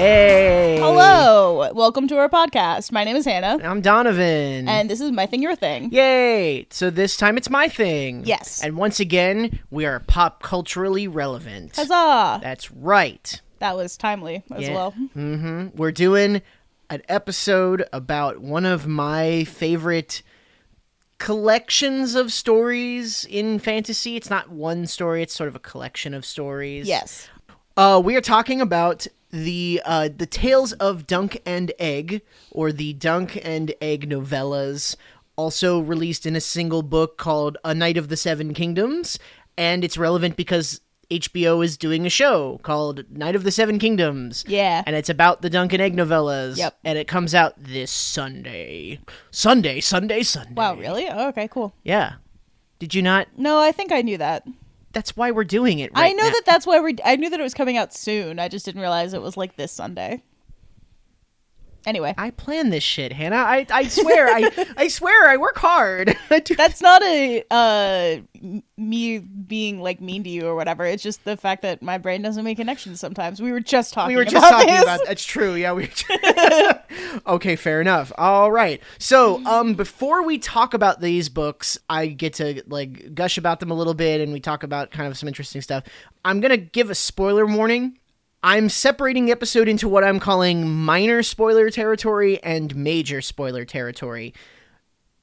Hey! Hello! Welcome to our podcast. My name is Hannah. I'm Donovan. And this is My Thing, Your Thing. Yay! So this time it's my thing. Yes. And once again, we are pop culturally relevant. Huzzah! That's right. That was timely as well. Mm-hmm. We're doing an episode about one of my favorite collections of stories in fantasy. It's not one story, it's sort of a collection of stories. Yes. We are talking about the Tales of Dunk and Egg, or the Dunk and Egg novellas, also released in a single book called A Night of the Seven Kingdoms, and it's relevant because HBO is doing a show called Night of the Seven Kingdoms. Yeah. And it's about the Dunk and Egg novellas. Yep. And it comes out this Sunday. Sunday. Wow, really? Oh, okay, cool. Yeah. Did you not? No, I think I knew that. That's why we're doing it right I know now. that's why I knew that it was coming out soon. I just didn't realize it was like this Sunday. Anyway. I plan this shit, Hannah. I swear, I swear, I work hard. That's not me being like mean to you or whatever. It's just the fact that my brain doesn't make connections sometimes. We were just talking about this. That's true. Yeah, okay, fair enough. All right. So, before we talk about these books, I get to like gush about them a little bit, and we talk about kind of some interesting stuff. I'm gonna give a spoiler warning. I'm separating the episode into what I'm calling minor spoiler territory and major spoiler territory.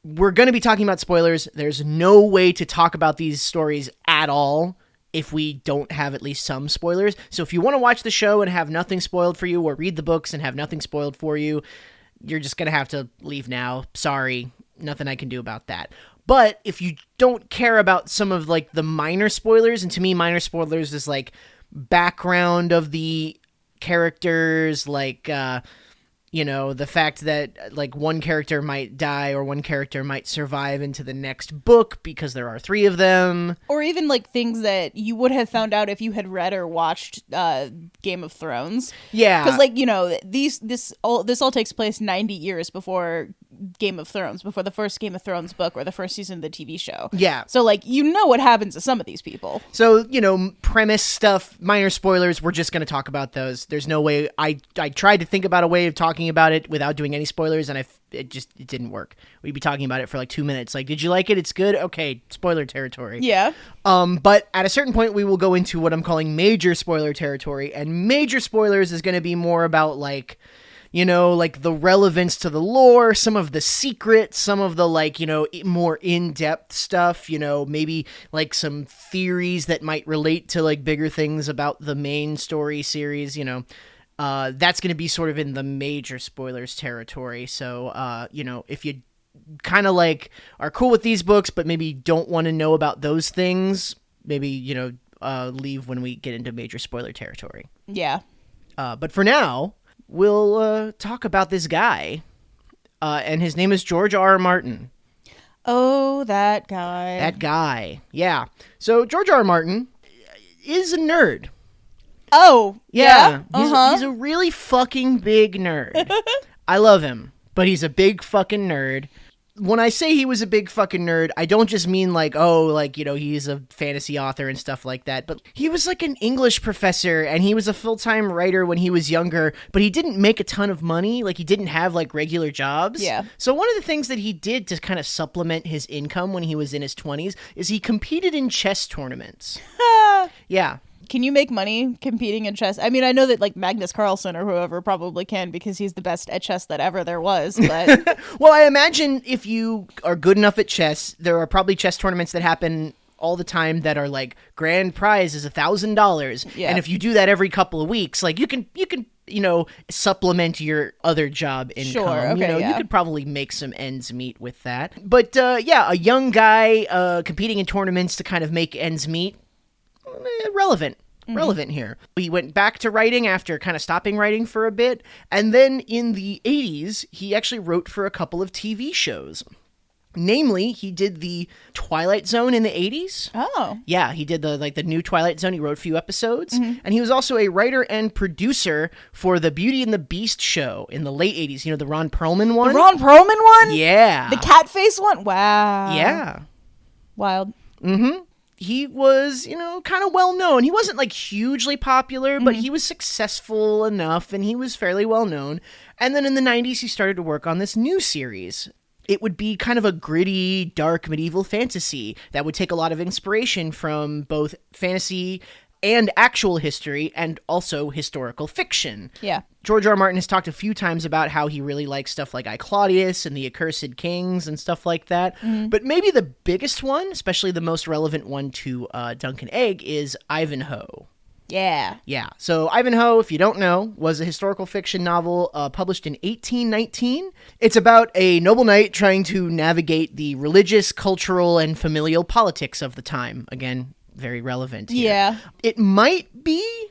We're going to be talking about spoilers. There's no way to talk about these stories at all if we don't have at least some spoilers. So if you want to watch the show and have nothing spoiled for you, or read the books and have nothing spoiled for you, you're just going to have to leave now. Sorry, nothing I can do about that. But if you don't care about some of like the minor spoilers, and to me minor spoilers is like background of the characters, like the fact that like one character might die or one character might survive into the next book because there are 3 of them, or even like things that you would have found out if you had read or watched Game of Thrones. Yeah, because like this all takes place 90 years before Game of Thrones, before the first Game of Thrones book or the first season of the TV show. Yeah. So like what happens to some of these people. So premise stuff, minor spoilers. We're just going to talk about those. There's no way. I tried to think about a way of talking about it without doing any spoilers, and it didn't work. We'd be talking about it for like 2 minutes. Like, did you like it? It's good. Okay, spoiler territory. Yeah. But at a certain point, we will go into what I'm calling major spoiler territory, and major spoilers is going to be more about like the relevance to the lore, some of the secrets, some of the more in-depth stuff, maybe like some theories that might relate to like bigger things about the main story series, that's going to be sort of in the major spoilers territory. So, if you kind of like are cool with these books, but maybe don't want to know about those things, maybe, leave when we get into major spoiler territory. Yeah. But for now, we'll talk about this guy, and his name is George R. Martin. Oh, that guy. That guy, yeah. So George R. Martin is a nerd. Oh, yeah? He's a really fucking big nerd. I love him, but he's a big fucking nerd. When I say he was a big fucking nerd, I don't just mean like, he's a fantasy author and stuff like that, but he was like an English professor, and he was a full-time writer when he was younger, but he didn't make a ton of money. Like, he didn't have like regular jobs. Yeah. So one of the things that he did to kind of supplement his income when he was in his 20s is he competed in chess tournaments. Yeah. Can you make money competing in chess? I mean, I know that like Magnus Carlsen or whoever probably can, because he's the best at chess that ever there was. But well, I imagine if you are good enough at chess, there are probably chess tournaments that happen all the time that are like grand prize is $1,000. Yeah. And if you do that every couple of weeks, like you can supplement your other job income. Sure, okay, you could probably make some ends meet with that. But a young guy competing in tournaments to kind of make ends meet. Relevant here. He went back to writing after kind of stopping writing for a bit, and then in the 80s, he actually wrote for a couple of TV shows. Namely, he did the Twilight Zone in the 80s. Oh. Yeah, he did the new Twilight Zone. He wrote a few episodes. And he was also a writer and producer for the Beauty and the Beast show in the late 80s. The Ron Perlman one? The Ron Perlman one? Yeah. The cat face one? Wow. Yeah. Wild. Mm-hmm. he was, kind of well known. He wasn't like hugely popular, but he was successful enough and he was fairly well known. And then in the 90s, he started to work on this new series. It would be kind of a gritty, dark medieval fantasy that would take a lot of inspiration from both fantasy and actual history and also historical fiction. Yeah. George R. R. Martin has talked a few times about how he really likes stuff like I, Claudius and the Accursed Kings and stuff like that. But maybe the biggest one, especially the most relevant one to Duncan Egg, is Ivanhoe. Yeah. Yeah. So Ivanhoe, if you don't know, was a historical fiction novel published in 1819. It's about a noble knight trying to navigate the religious, cultural, and familial politics of the time. Again, very relevant here. Yeah. It might be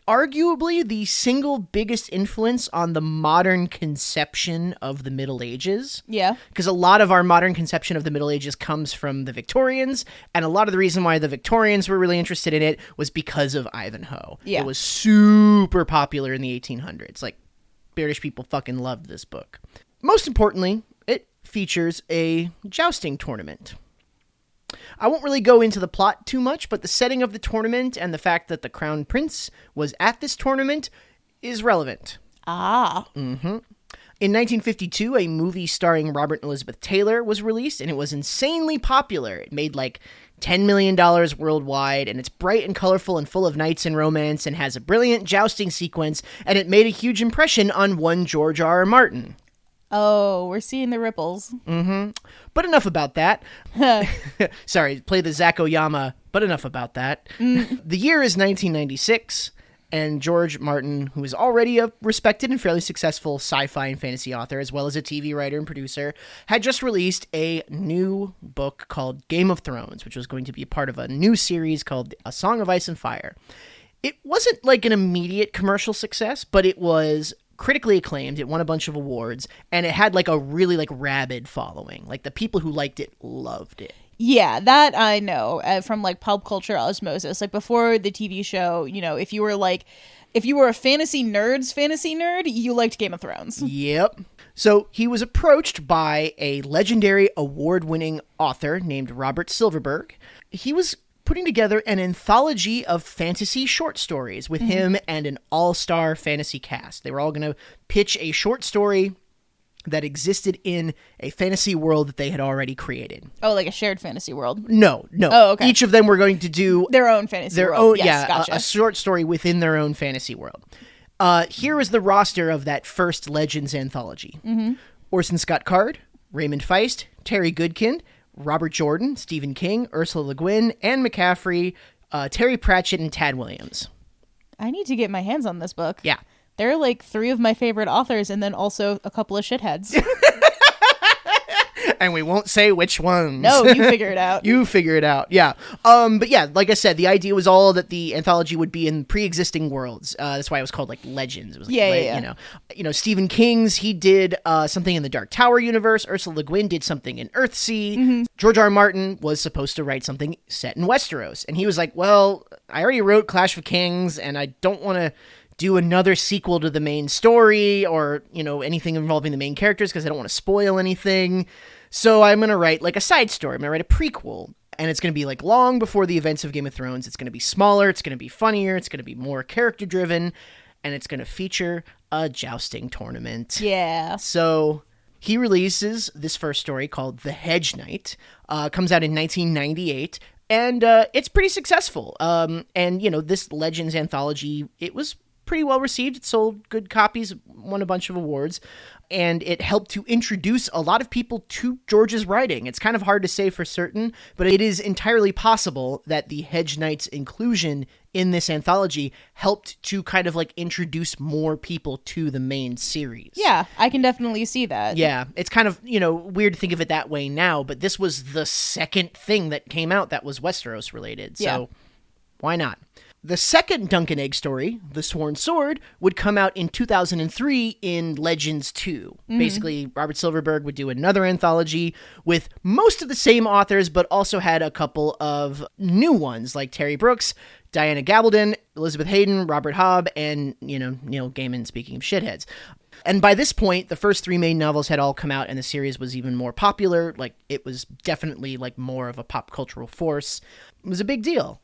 arguably the single biggest influence on the modern conception of the Middle Ages. Yeah. Because a lot of our modern conception of the Middle Ages comes from the Victorians, and a lot of the reason why the Victorians were really interested in it was because of Ivanhoe. Yeah. It was super popular in the 1800s. Like, British people fucking loved this book. Most importantly, it features a jousting tournament. I won't really go into the plot too much, but the setting of the tournament and the fact that the Crown Prince was at this tournament is relevant. Ah. In 1952, a movie starring Robert and Elizabeth Taylor was released, and it was insanely popular. It made like $10 million worldwide, and it's bright and colorful and full of knights and romance and has a brilliant jousting sequence, and it made a huge impression on one George R. R. Martin. Oh, we're seeing the ripples. But enough about that. Sorry, play the Zach Oyama, but enough about that. The year is 1996, and George Martin, who is already a respected and fairly successful sci-fi and fantasy author, as well as a TV writer and producer, had just released a new book called Game of Thrones, which was going to be a part of a new series called A Song of Ice and Fire. It wasn't like an immediate commercial success, but it was critically acclaimed. It won a bunch of awards, and it had like a really like rabid following. Like the people who liked it loved it. Yeah, that I know from like pulp culture osmosis. Like before the TV show, if you were a fantasy nerd, you liked Game of Thrones. Yep. So he was approached by a legendary award-winning author named Robert Silverberg. He was putting together an anthology of fantasy short stories with him and an all-star fantasy cast. They were all going to pitch a short story that existed in a fantasy world that they had already created. Oh, like a shared fantasy world? No. Oh, okay. Each of them were going to do their own fantasy world. Yes, gotcha. A short story within their own fantasy world. Here is the roster of that first Legends anthology. Orson Scott Card, Raymond Feist, Terry Goodkind, Robert Jordan, Stephen King, Ursula Le Guin, Anne McCaffrey, Terry Pratchett, and Tad Williams. I need to get my hands on this book. Yeah. They're like three of my favorite authors and then also a couple of shitheads. And we won't say which ones. No, you figure it out. You figure it out, yeah. But yeah, like I said, the idea was all that the anthology would be in pre-existing worlds. That's why it was called like Legends. It was like, yeah. Stephen King's, he did something in the Dark Tower universe. Ursula Le Guin did something in Earthsea. George R. R. Martin was supposed to write something set in Westeros. And he was like, well, I already wrote Clash of Kings, and I don't want to do another sequel to the main story or, anything involving the main characters because I don't want to spoil anything. So I'm going to write like a side story. I'm going to write a prequel. And it's going to be like long before the events of Game of Thrones. It's going to be smaller. It's going to be funnier. It's going to be more character driven. And it's going to feature a jousting tournament. Yeah. So he releases this first story called The Hedge Knight. Comes out in 1998. And it's pretty successful. This Legends anthology, it was pretty well received. It sold good copies, won a bunch of awards, and it helped to introduce a lot of people to George's writing. It's kind of hard to say for certain, but it is entirely possible that the Hedge Knight's inclusion in this anthology helped to kind of like introduce more people to the main series. Yeah, I can definitely see that. Yeah, it's kind of, weird to think of it that way now, but this was the second thing that came out that was Westeros related, so why not? The second Duncan Egg story, The Sworn Sword, would come out in 2003 in Legends 2. Basically, Robert Silverberg would do another anthology with most of the same authors, but also had a couple of new ones like Terry Brooks, Diana Gabaldon, Elizabeth Hayden, Robert Hobb, and, Neil Gaiman, speaking of shitheads. And by this point, the first 3 main novels had all come out, and the series was even more popular. Like, it was definitely, like, more of a pop cultural force. It was a big deal.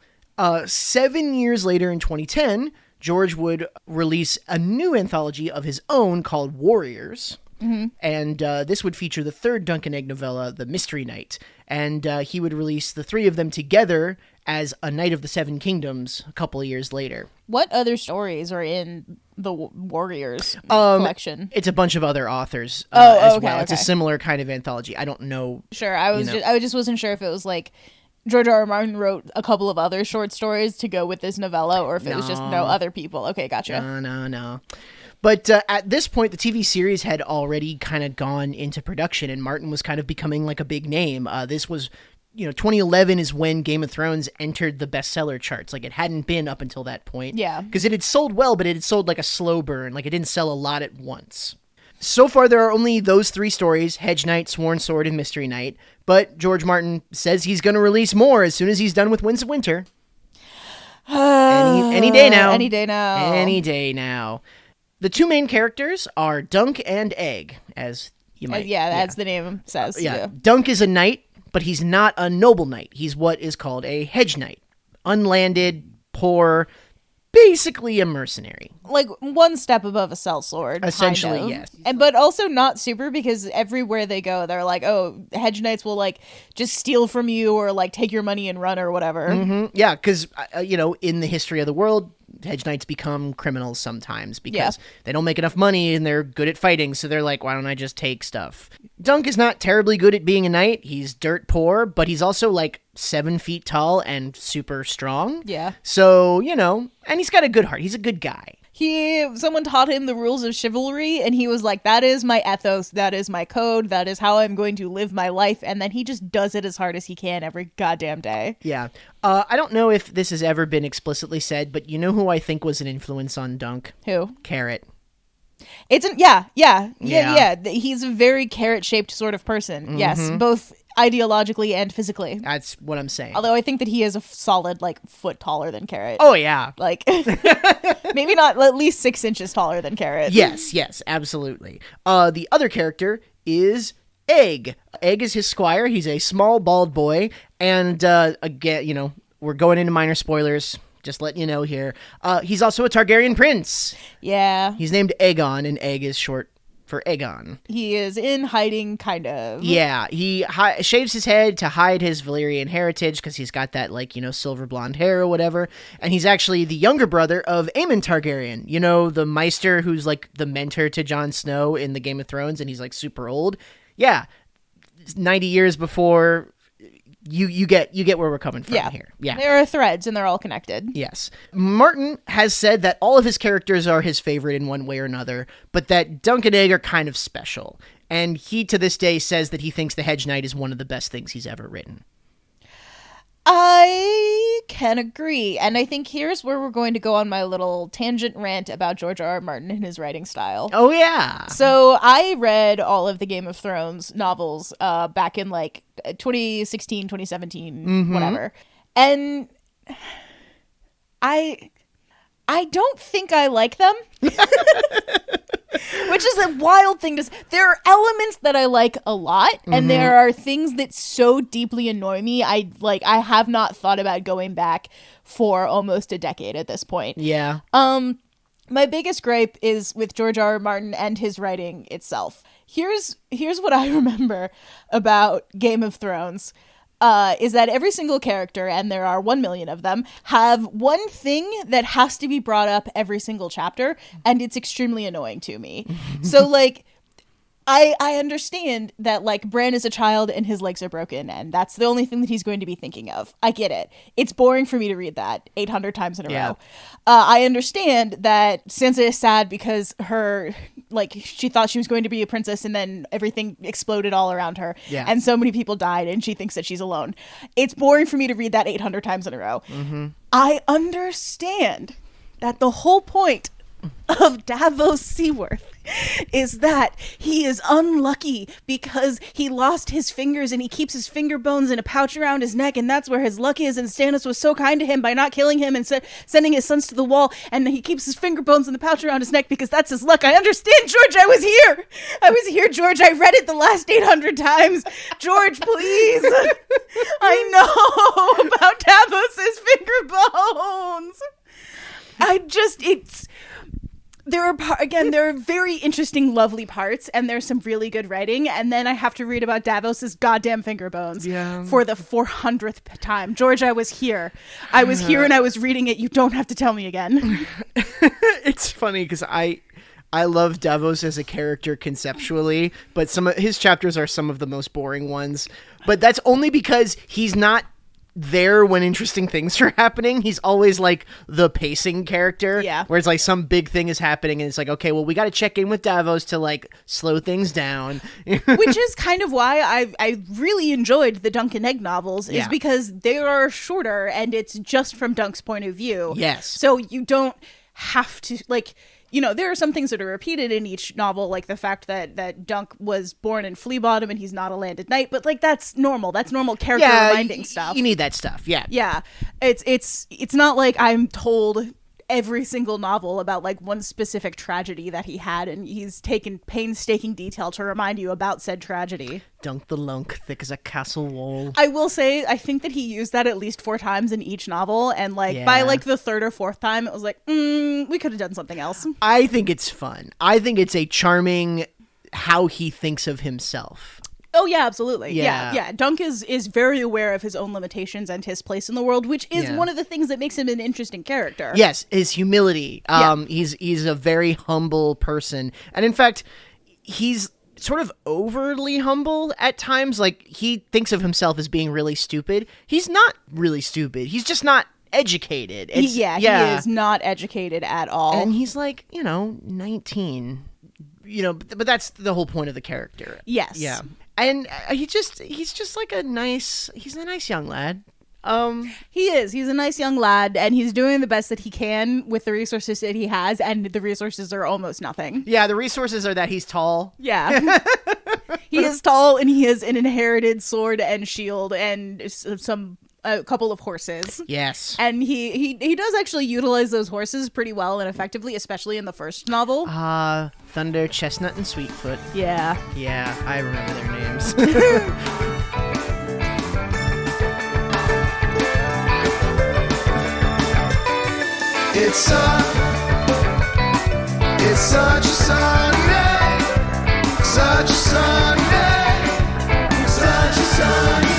7 years later, in 2010, George would release a new anthology of his own called Warriors. Mm-hmm. And this would feature the third Dunk and Egg novella, The Mystery Knight. And he would release the 3 of them together as A Knight of the Seven Kingdoms a couple of years later. What other stories are in the Warriors collection? It's a bunch of other authors as well. Okay. It's a similar kind of anthology. I don't know. Sure, I just wasn't sure if it was like George R. R. Martin wrote a couple of other short stories to go with this novella, or if it was just other people. Okay, gotcha. No. But at this point, the TV series had already kind of gone into production, and Martin was kind of becoming like a big name. This was, 2011 is when Game of Thrones entered the bestseller charts. Like, it hadn't been up until that point. Yeah. Because it had sold well, but it had sold like a slow burn. Like, it didn't sell a lot at once. So far, there are only those 3 stories, Hedge Knight, Sworn Sword, and Mystery Knight. But George Martin says he's going to release more as soon as he's done with Winds of Winter. Any day now. Any day now. Any day now. The 2 main characters are Dunk and Egg, as you might... as the name says. Dunk is a knight, but he's not a noble knight. He's what is called a hedge knight. Unlanded, poor, basically a mercenary. Like, one step above a sellsword. Essentially, kind of. yes. But also not super, because everywhere they go, they're like, oh, hedge knights will, like, just steal from you or, like, take your money and run or whatever. Mm-hmm. Yeah, because, in the history of the world, hedge knights become criminals sometimes because they don't make enough money and they're good at fighting, so they're like, why don't I just take stuff? Dunk is not terribly good at being a knight. He's dirt poor, but he's also like 7 feet tall and super strong. Yeah. So, and he's got a good heart. He's a good guy. Someone taught him the rules of chivalry, and he was like, that is my ethos, that is my code, that is how I'm going to live my life, and then he just does it as hard as he can every goddamn day. Yeah. I don't know if this has ever been explicitly said, but you know who I think was an influence on Dunk? Who? Carrot. Yeah. He's a very carrot-shaped sort of person. Mm-hmm. Yes, both ideologically and physically. That's what I'm saying. Although I think that he is a solid, like, foot taller than Carrot. Oh, yeah. Like, maybe not at least 6 inches taller than Carrot. Yes, absolutely. The other character is Egg. Egg is his squire. He's a small, bald boy. And, again, we're going into minor spoilers. Just letting you know here. He's also a Targaryen prince. Yeah. He's named Aegon, and Egg is short for Aegon. He is in hiding, kind of. Yeah, he shaves his head to hide his Valyrian heritage because he's got that, like, silver blonde hair or whatever. And he's actually the younger brother of Aemon Targaryen. The Maester who's, like, the mentor to Jon Snow in the Game of Thrones, and he's, like, super old. Yeah, 90 years before... You get where we're coming from here. Yeah. There are threads and they're all connected. Yes. Martin has said that all of his characters are his favorite in one way or another, but that Dunk and Egg are kind of special. And he, to this day, says that he thinks The Hedge Knight is one of the best things he's ever written. I can agree. And I think here's where we're going to go on my little tangent rant about George R. R. Martin and his writing style. Oh, yeah. So I read all of the Game of Thrones novels back in like 2016, 2017, whatever. And I don't think I like them. Which is a wild thing to say. There are elements that I like a lot, and there are things that so deeply annoy me. I have not thought about going back for almost a decade at this point. Yeah. My biggest gripe is with George R. R. Martin and his writing itself. Here's what I remember about Game of Thrones. Is that every single character, and there are 1 million of them, have one thing that has to be brought up every single chapter, and it's extremely annoying to me. So, like, I understand that, like, Bran is a child and his legs are broken, and that's the only thing that he's going to be thinking of. I get it. It's boring for me to read that 800 times in a row. I understand that Sansa is sad because she thought she was going to be a princess and then everything exploded all around her. Yeah. And so many people died and she thinks that she's alone. It's boring for me to read that 800 times in a row. I understand that the whole point of Davos Seaworth is that he is unlucky because he lost his fingers and he keeps his finger bones in a pouch around his neck, and that's where his luck is. And Stannis was so kind to him by not killing him and sending his sons to the wall, and he keeps his finger bones in the pouch around his neck because that's his luck. I understand, George. I was here, George. I read it the last 800 times. George, please. I know about Davos's finger bones. There are very interesting, lovely parts, and there's some really good writing, and then I have to read about Davos's goddamn finger bones for the 400th time. George, I was here. I was here and I was reading it. You don't have to tell me again. It's funny because I love Davos as a character conceptually, but some of his chapters are some of the most boring ones. But that's only because he's not there when interesting things are happening. He's always like the pacing character, where it's like some big thing is happening and it's like, okay, well, we got to check in with Davos to like slow things down. Which is kind of why I really enjoyed the Dunk and Egg novels, is because they are shorter and it's just from Dunk's point of view. Yes. So you don't have to, like, you know, there are some things that are repeated in each novel, like the fact that Dunk was born in Flea Bottom and he's not a landed knight, but like that's normal. That's normal character reminding stuff. You need that stuff, yeah. Yeah. It's not like I'm told every single novel about like one specific tragedy that he had, and he's taken painstaking detail to remind you about said tragedy. Dunk the lunk, thick as a castle wall. I will say, I think that he used that at least 4 times in each novel, and like by like the 3rd or 4th time, it was like, we could have done something else. I think it's fun. I think it's a charming how he thinks of himself. Oh, yeah, absolutely. Yeah. Dunk is very aware of his own limitations and his place in the world, which is one of the things that makes him an interesting character. Yes, his humility. He's a very humble person. And in fact, he's sort of overly humble at times. Like, he thinks of himself as being really stupid. He's not really stupid. He's just not educated. He is not educated at all. And he's like, 19. But that's the whole point of the character. Yes. Yeah. And he's just like a nice young lad. He is. He's a nice young lad, and he's doing the best that he can with the resources that he has, and the resources are almost nothing. Yeah, the resources are that he's tall. Yeah. He is tall, and he has an inherited sword and shield and a couple of horses. Yes. And he does actually utilize those horses pretty well and effectively, especially in the first novel. Thunder, Chestnut, and Sweetfoot. Yeah. Yeah, I remember their names. It's such a sunny day, such a sunny day, such a sunny day.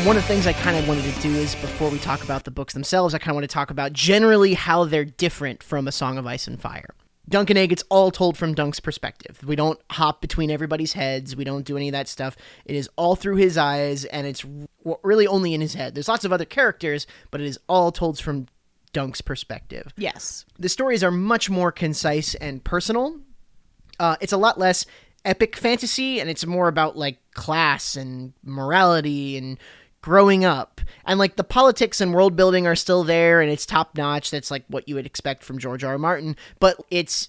One of the things I kind of wanted to do is, before we talk about the books themselves, I kind of want to talk about generally how they're different from A Song of Ice and Fire. Dunk and Egg, it's all told from Dunk's perspective. We don't hop between everybody's heads. We don't do any of that stuff. It is all through his eyes, and it's really only in his head. There's lots of other characters, but it is all told from Dunk's perspective. Yes. The stories are much more concise and personal. It's a lot less epic fantasy, and it's more about like class and morality and growing up, and like the politics and world building are still there, and it's top notch. That's like what you would expect from George R.R. Martin, but it's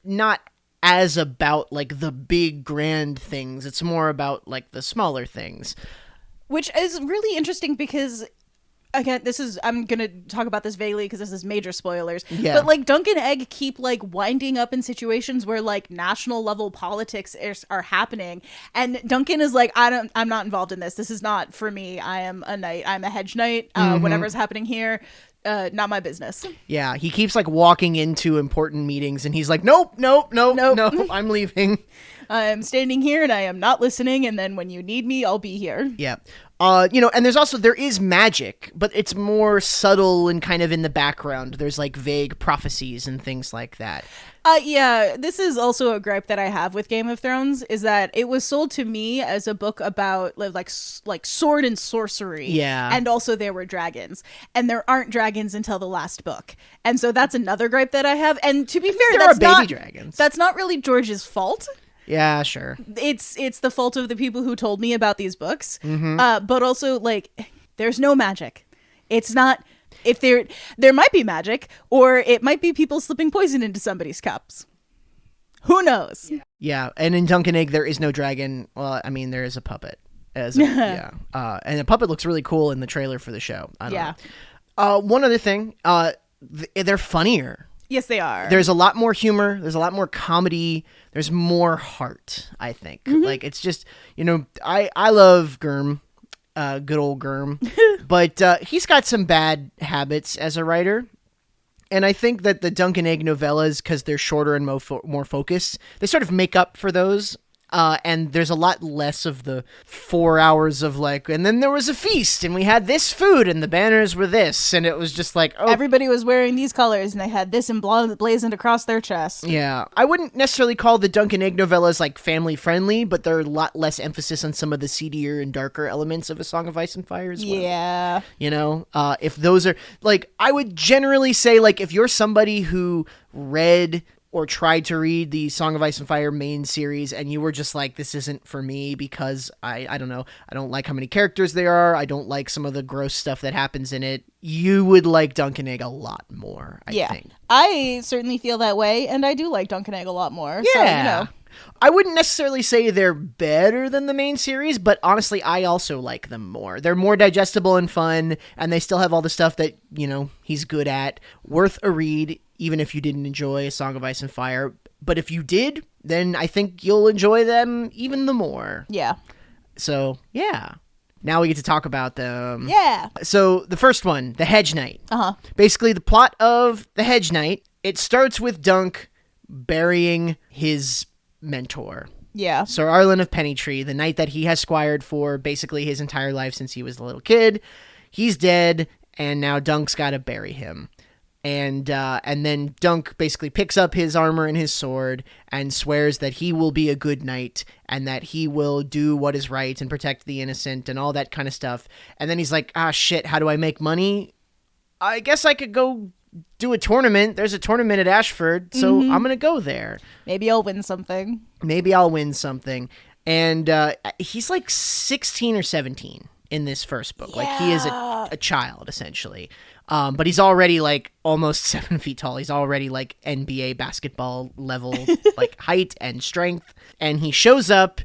not as about like the big grand things. It's more about like the smaller things, which is really interesting because, again, I'm going to talk about this vaguely because this is major spoilers. Yeah. But like Dunk and Egg keep like winding up in situations where like national level politics are happening. And Duncan is like, I'm not involved in this. This is not for me. I am a knight. I'm a hedge knight. Whatever's happening here, not my business. Yeah. He keeps like walking into important meetings and he's like, nope, I'm leaving. I'm standing here and I am not listening, and then when you need me, I'll be here. Yeah. And there is magic, but it's more subtle and kind of in the background. There's like vague prophecies and things like that. Yeah, this is also a gripe that I have with Game of Thrones, is that it was sold to me as a book about like sword and sorcery. Yeah. And also there were dragons. And there aren't dragons until the last book. And so that's another gripe that I have. And to be fair, There are baby dragons. That's not really George's fault. Yeah, sure. It's the fault of the people who told me about these books. Mm-hmm. But also, like, there's no magic. It's not... If there might be magic, or it might be people slipping poison into somebody's cups. Who knows? Yeah, and in Dunk and Egg, there is no dragon. Well, I mean, there is a puppet. And the puppet looks really cool in the trailer for the show. I don't know. One other thing, they're funnier. Yes, they are. There's a lot more humor. There's a lot more comedy. There's more heart, I think. Mm-hmm. Like, it's just, I love Gurm. Good old Gurm. But he's got some bad habits as a writer. And I think that the Dunk and Egg novellas, because they're shorter and more focused, they sort of make up for those. And there's a lot less of the 4 hours of like, and then there was a feast and we had this food and the banners were this. And it was just like, oh. Everybody was wearing these colors and they had this emblazoned across their chest. Yeah. I wouldn't necessarily call the Dunk and Egg novellas like family friendly, but there are a lot less emphasis on some of the seedier and darker elements of A Song of Ice and Fire as well. Yeah. If those are like, I would generally say like, if you're somebody who read or tried to read the Song of Ice and Fire main series and you were just like, this isn't for me because I don't know, I don't like how many characters there are, I don't like some of the gross stuff that happens in it, you would like Dunk and Egg a lot more, I think. I certainly feel that way, and I do like Dunk and Egg a lot more. Yeah. So, I wouldn't necessarily say they're better than the main series, but honestly, I also like them more. They're more digestible and fun, and they still have all the stuff that, he's good at. Worth a read, even if you didn't enjoy A Song of Ice and Fire. But if you did, then I think you'll enjoy them even the more. Yeah. So, yeah. Now we get to talk about them. Yeah. So, the first one, The Hedge Knight. Uh-huh. Basically, the plot of The Hedge Knight, it starts with Dunk burying his mentor. Yeah. Sir Arlen of Pennytree, the knight that he has squired for basically his entire life since he was a little kid. He's dead, and now Dunk's got to bury him. And then Dunk basically picks up his armor and his sword and swears that he will be a good knight and that he will do what is right and protect the innocent and all that kind of stuff. And then he's like, shit, how do I make money? I guess I could go do a tournament. There's a tournament at Ashford, so I'm going to go there. Maybe I'll win something. And he's like 16 or 17 in this first book. Yeah. Like, he is a child, essentially. But he's already like almost 7 feet tall. He's already like NBA basketball level, like height and strength. And he shows up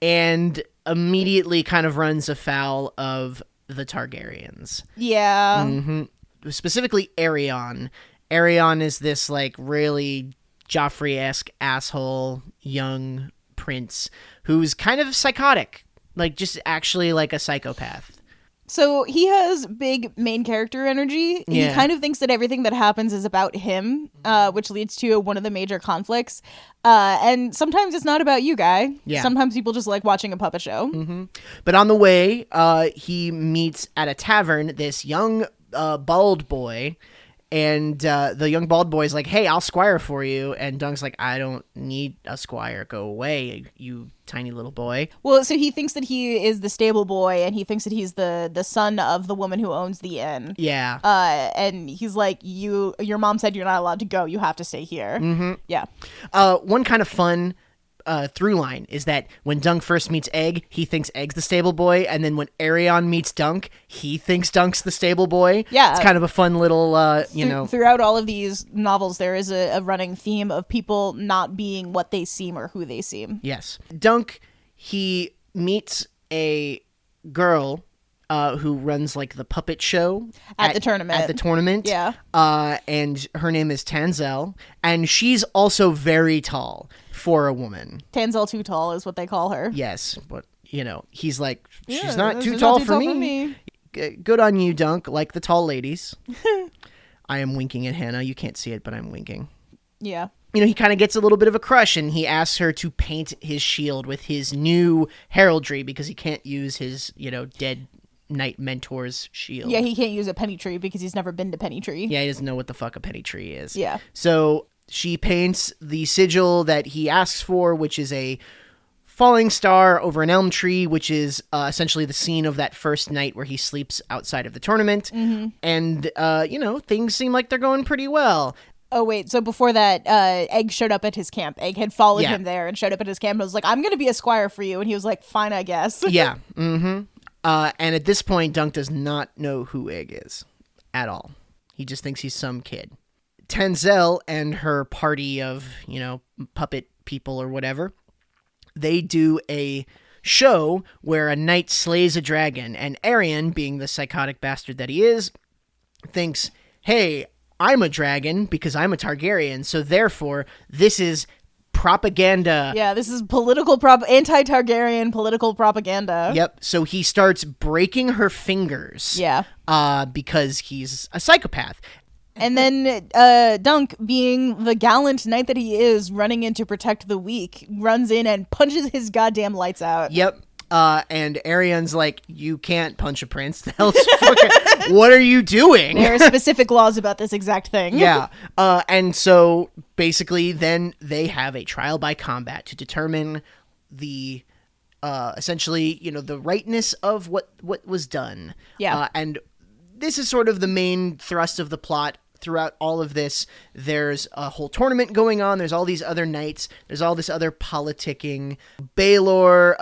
and immediately kind of runs afoul of the Targaryens. Yeah. Mm-hmm. Specifically Aerion. Aerion is this like really Joffrey-esque asshole young prince who's kind of psychotic. Like, just actually like a psychopath. So he has big main character energy. Yeah. He kind of thinks that everything that happens is about him, which leads to one of the major conflicts. And sometimes it's not about you, guy. Yeah. Sometimes people just like watching a puppet show. Mm-hmm. But on the way, he meets at a tavern this young bald boy. And the young bald boy's like, hey, I'll squire for you. And Dunk's like, I don't need a squire. Go away, you tiny little boy. Well, so he thinks that he is the stable boy, and he thinks that he's the son of the woman who owns the inn. Yeah. And he's like, your mom said you're not allowed to go. You have to stay here. Mm-hmm. Yeah. One kind of fun through line is that when Dunk first meets Egg, he thinks Egg's the stable boy, and then when Aerion meets Dunk, he thinks Dunk's the stable boy. Yeah. It's kind of a fun little, Throughout all of these novels, there is a running theme of people not being what they seem or who they seem. Yes. Dunk, he meets a girl who runs like the puppet show at the tournament. At the tournament. Yeah. And her name is Tanzel, and she's also very tall for a woman. Tanzel Too Tall is what they call her. Yes, but he's like, she's Yeah, not too she's tall not too for tall me. Good on you, Dunk. Like the tall ladies. I am winking at Hannah. You can't see it, but I'm winking. Yeah. he kind of gets a little bit of a crush, and he asks her to paint his shield with his new heraldry because he can't use his, dead knight mentor's shield. Yeah, he can't use a penny tree because he's never been to penny tree. Yeah, he doesn't know what the fuck a penny tree is. Yeah. So she paints the sigil that he asks for, which is a falling star over an elm tree, which is essentially the scene of that first night where he sleeps outside of the tournament. Mm-hmm. And, things seem like they're going pretty well. Oh, wait. So before that, Egg showed up at his camp. Egg had followed Yeah. him there and showed up at his camp and was like, I'm going to be a squire for you. And he was like, fine, I guess. Yeah. Mm-hmm. And at this point, Dunk does not know who Egg is at all. He just thinks he's some kid. Tenzel and her party of, puppet people or whatever, they do a show where a knight slays a dragon. And Arion, being the psychotic bastard that he is, thinks, hey, I'm a dragon because I'm a Targaryen, so therefore this is propaganda. Yeah, this is anti-Targaryen political propaganda. Yep. So he starts breaking her fingers. Yeah. Because he's a psychopath. And then Dunk, being the gallant knight that he is, running in to protect the weak, runs in and punches his goddamn lights out. Yep. And Arion's like, you can't punch a prince. The hell's fucking, what are you doing? There are specific laws about this exact thing. Yeah. And so basically then they have a trial by combat to determine the essentially, the rightness of what was done. Yeah. And this is sort of the main thrust of the plot. Throughout all of this, there's a whole tournament going on. There's all these other knights. There's all this other politicking. Baelor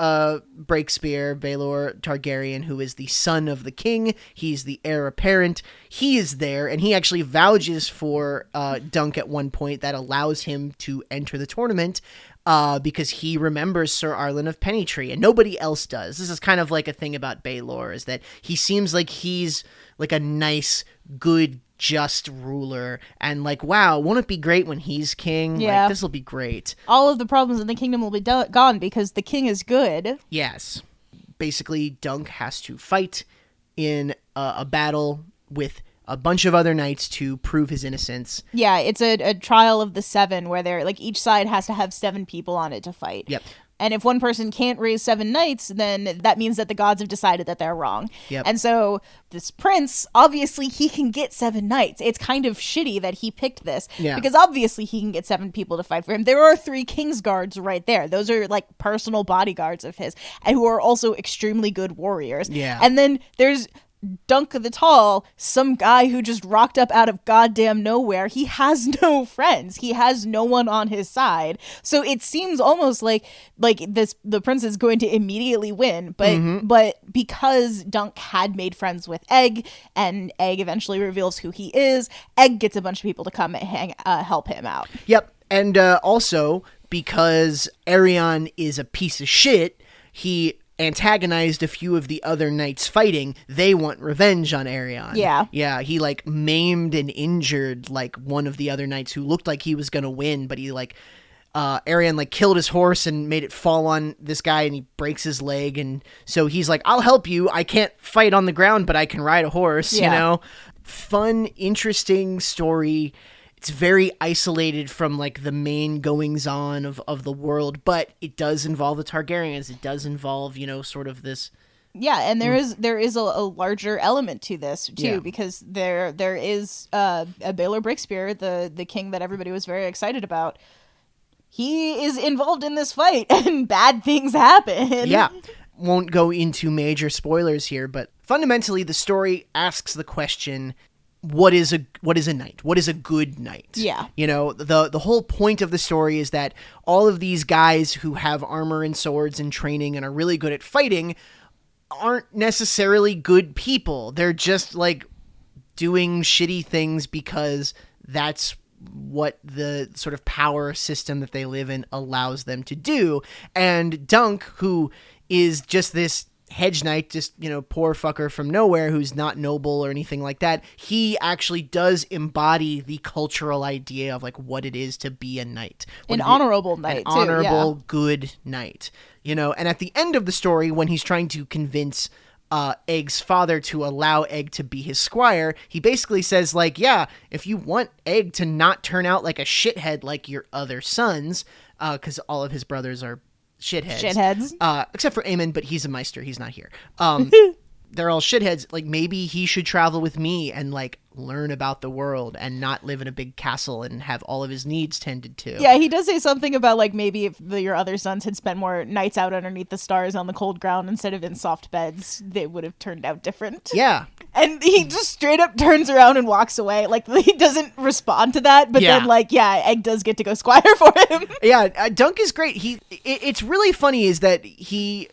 Baelor Targaryen, who is the son of the king. He's the heir apparent. He is there, and he actually vouches for Dunk at one point that allows him to enter the tournament because he remembers Sir Arlen of Pennytree, and nobody else does. This is kind of like a thing about Baelor, is that he seems like he's like a nice, good, just ruler, and like, wow, won't it be great when he's king? Yeah. Like, this will be great. All of the problems in the kingdom will be gone because the king is good. Yes. Basically, Dunk has to fight in a battle with a bunch of other knights to prove his innocence. Yeah, it's a trial of the 7 where they're like each side has to have 7 people on it to fight. Yep. And if one person can't raise 7 knights, then that means that the gods have decided that they're wrong. Yep. And so this prince, obviously he can get 7 knights. It's kind of shitty that he picked this. Yeah. Because obviously he can get 7 people to fight for him. There are 3 king's guards right there. Those are like personal bodyguards of his, and who are also extremely good warriors. Yeah. And then there's Dunk the Tall, some guy who just rocked up out of goddamn nowhere. He has no friends. He has no one on his side. So it seems almost like the prince is going to immediately win. But because Dunk had made friends with Egg, and Egg eventually reveals who he is, Egg gets a bunch of people to come and help him out. Yep. And also, because Arion is a piece of shit, he antagonized a few of the other knights fighting. They want revenge on Arion. Yeah. Yeah, he like maimed and injured like one of the other knights who looked like he was gonna win, but he like Arion like killed his horse and made it fall on this guy, and he breaks his leg, and so he's like, I'll help you. I can't fight on the ground, but I can ride a horse, Yeah. Fun, interesting story. It's very isolated from like the main goings on of the world, but it does involve the Targaryens. It does involve, sort of this. Yeah, and there is a larger element to this too, Yeah. because there is a Baelor Breakspear, the king that everybody was very excited about. He is involved in this fight, and bad things happen. Yeah. Won't go into major spoilers here, but fundamentally the story asks the question, what is a knight? What is a good knight? Yeah. The whole point of the story is that all of these guys who have armor and swords and training and are really good at fighting aren't necessarily good people. They're just like doing shitty things because that's what the sort of power system that they live in allows them to do. And Dunk, who is just this hedge knight, just, poor fucker from nowhere who's not noble or anything like that, he actually does embody the cultural idea of like what it is to be a knight. An honorable knight, an too, honorable, yeah. good knight. And at the end of the story, when he's trying to convince Egg's father to allow Egg to be his squire, he basically says, like, yeah, if you want Egg to not turn out like a shithead like your other sons, because all of his brothers are shitheads. Except for Aemon, but he's a Meister. He's not here. They're all shitheads. Like, maybe he should travel with me and, like, learn about the world and not live in a big castle and have all of his needs tended to. Yeah, he does say something about, like, maybe if your other sons had spent more nights out underneath the stars on the cold ground instead of in soft beds, they would have turned out different. Yeah. And he just straight up turns around and walks away. Like, he doesn't respond to that, but then, like, yeah, Egg does get to go squire for him. Yeah, Dunk is great. It's really funny is that he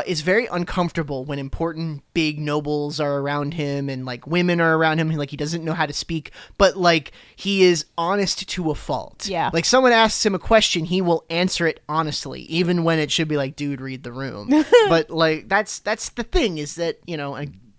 is very uncomfortable when important big nobles are around him and, like, women are around him. Like, he doesn't know how to speak, but, like, he is honest to a fault. Yeah. Like, someone asks him a question, he will answer it honestly, even when it should be like, dude, read the room. But, like, that's the thing is that, you know,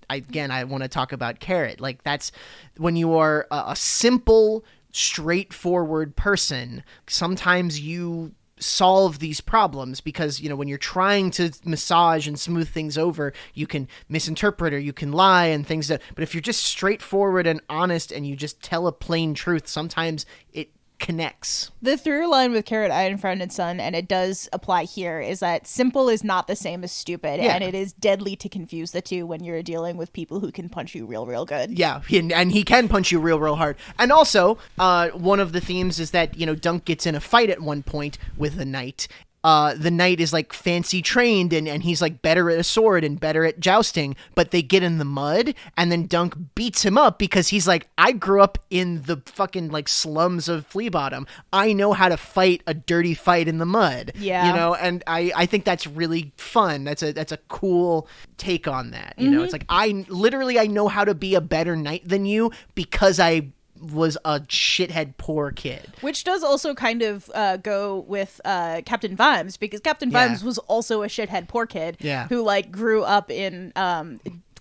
I want to talk about Carrot. Like, that's when you are a simple, straightforward person, sometimes you solve these problems because, you know, when you're trying to massage and smooth things over, you can misinterpret or you can lie and things that, but if you're just straightforward and honest and you just tell a plain truth, sometimes it connects. The through line with Carrot, Ironfriend, and Son, and it does apply here, is that simple is not the same as stupid, and it is deadly to confuse the two when you're dealing with people who can punch you real good. Yeah, and he can punch you real hard. And also, one of the themes is that, you know, Dunk gets in a fight at one point with the knight. The knight is, like, fancy trained and he's, like, better at a sword and better at jousting, but they get in the mud and then Dunk beats him up because he's like, I grew up in the fucking, like, slums of Flea Bottom. I know how to fight a dirty fight in the mud. Yeah. You know, and I think that's really fun. That's a cool take on that. You know, it's like, I know how to be a better knight than you because I was a shithead poor kid. Which does also kind of go with Captain Vimes, because Captain Vimes was also a shithead poor kid who, like, grew up in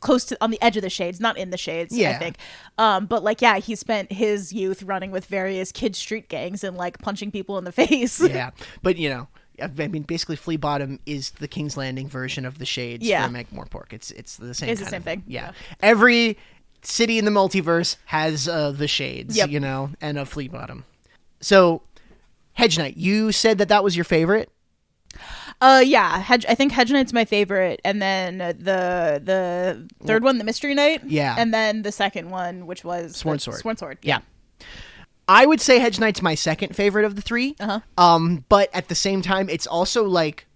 close to on the edge of the shades, not in the shades, I think. But, like, yeah, he spent his youth running with various kid street gangs and, like, punching people in the face. Yeah, but, you know, I mean, basically, Flea Bottom is the King's Landing version of the Shades for Meg Morpork. It's the same. It's the same thing. Yeah, every city in the multiverse has the Shades, you know, and a Flea Bottom. So, Hedge Knight, you said that was your favorite? Yeah, I think Hedge Knight's my favorite, and then the third one, the Mystery Knight, and then the second one, which was Sworn Sword. Sworn Sword, yeah. I would say Hedge Knight's my second favorite of the three. But at the same time, it's also, like,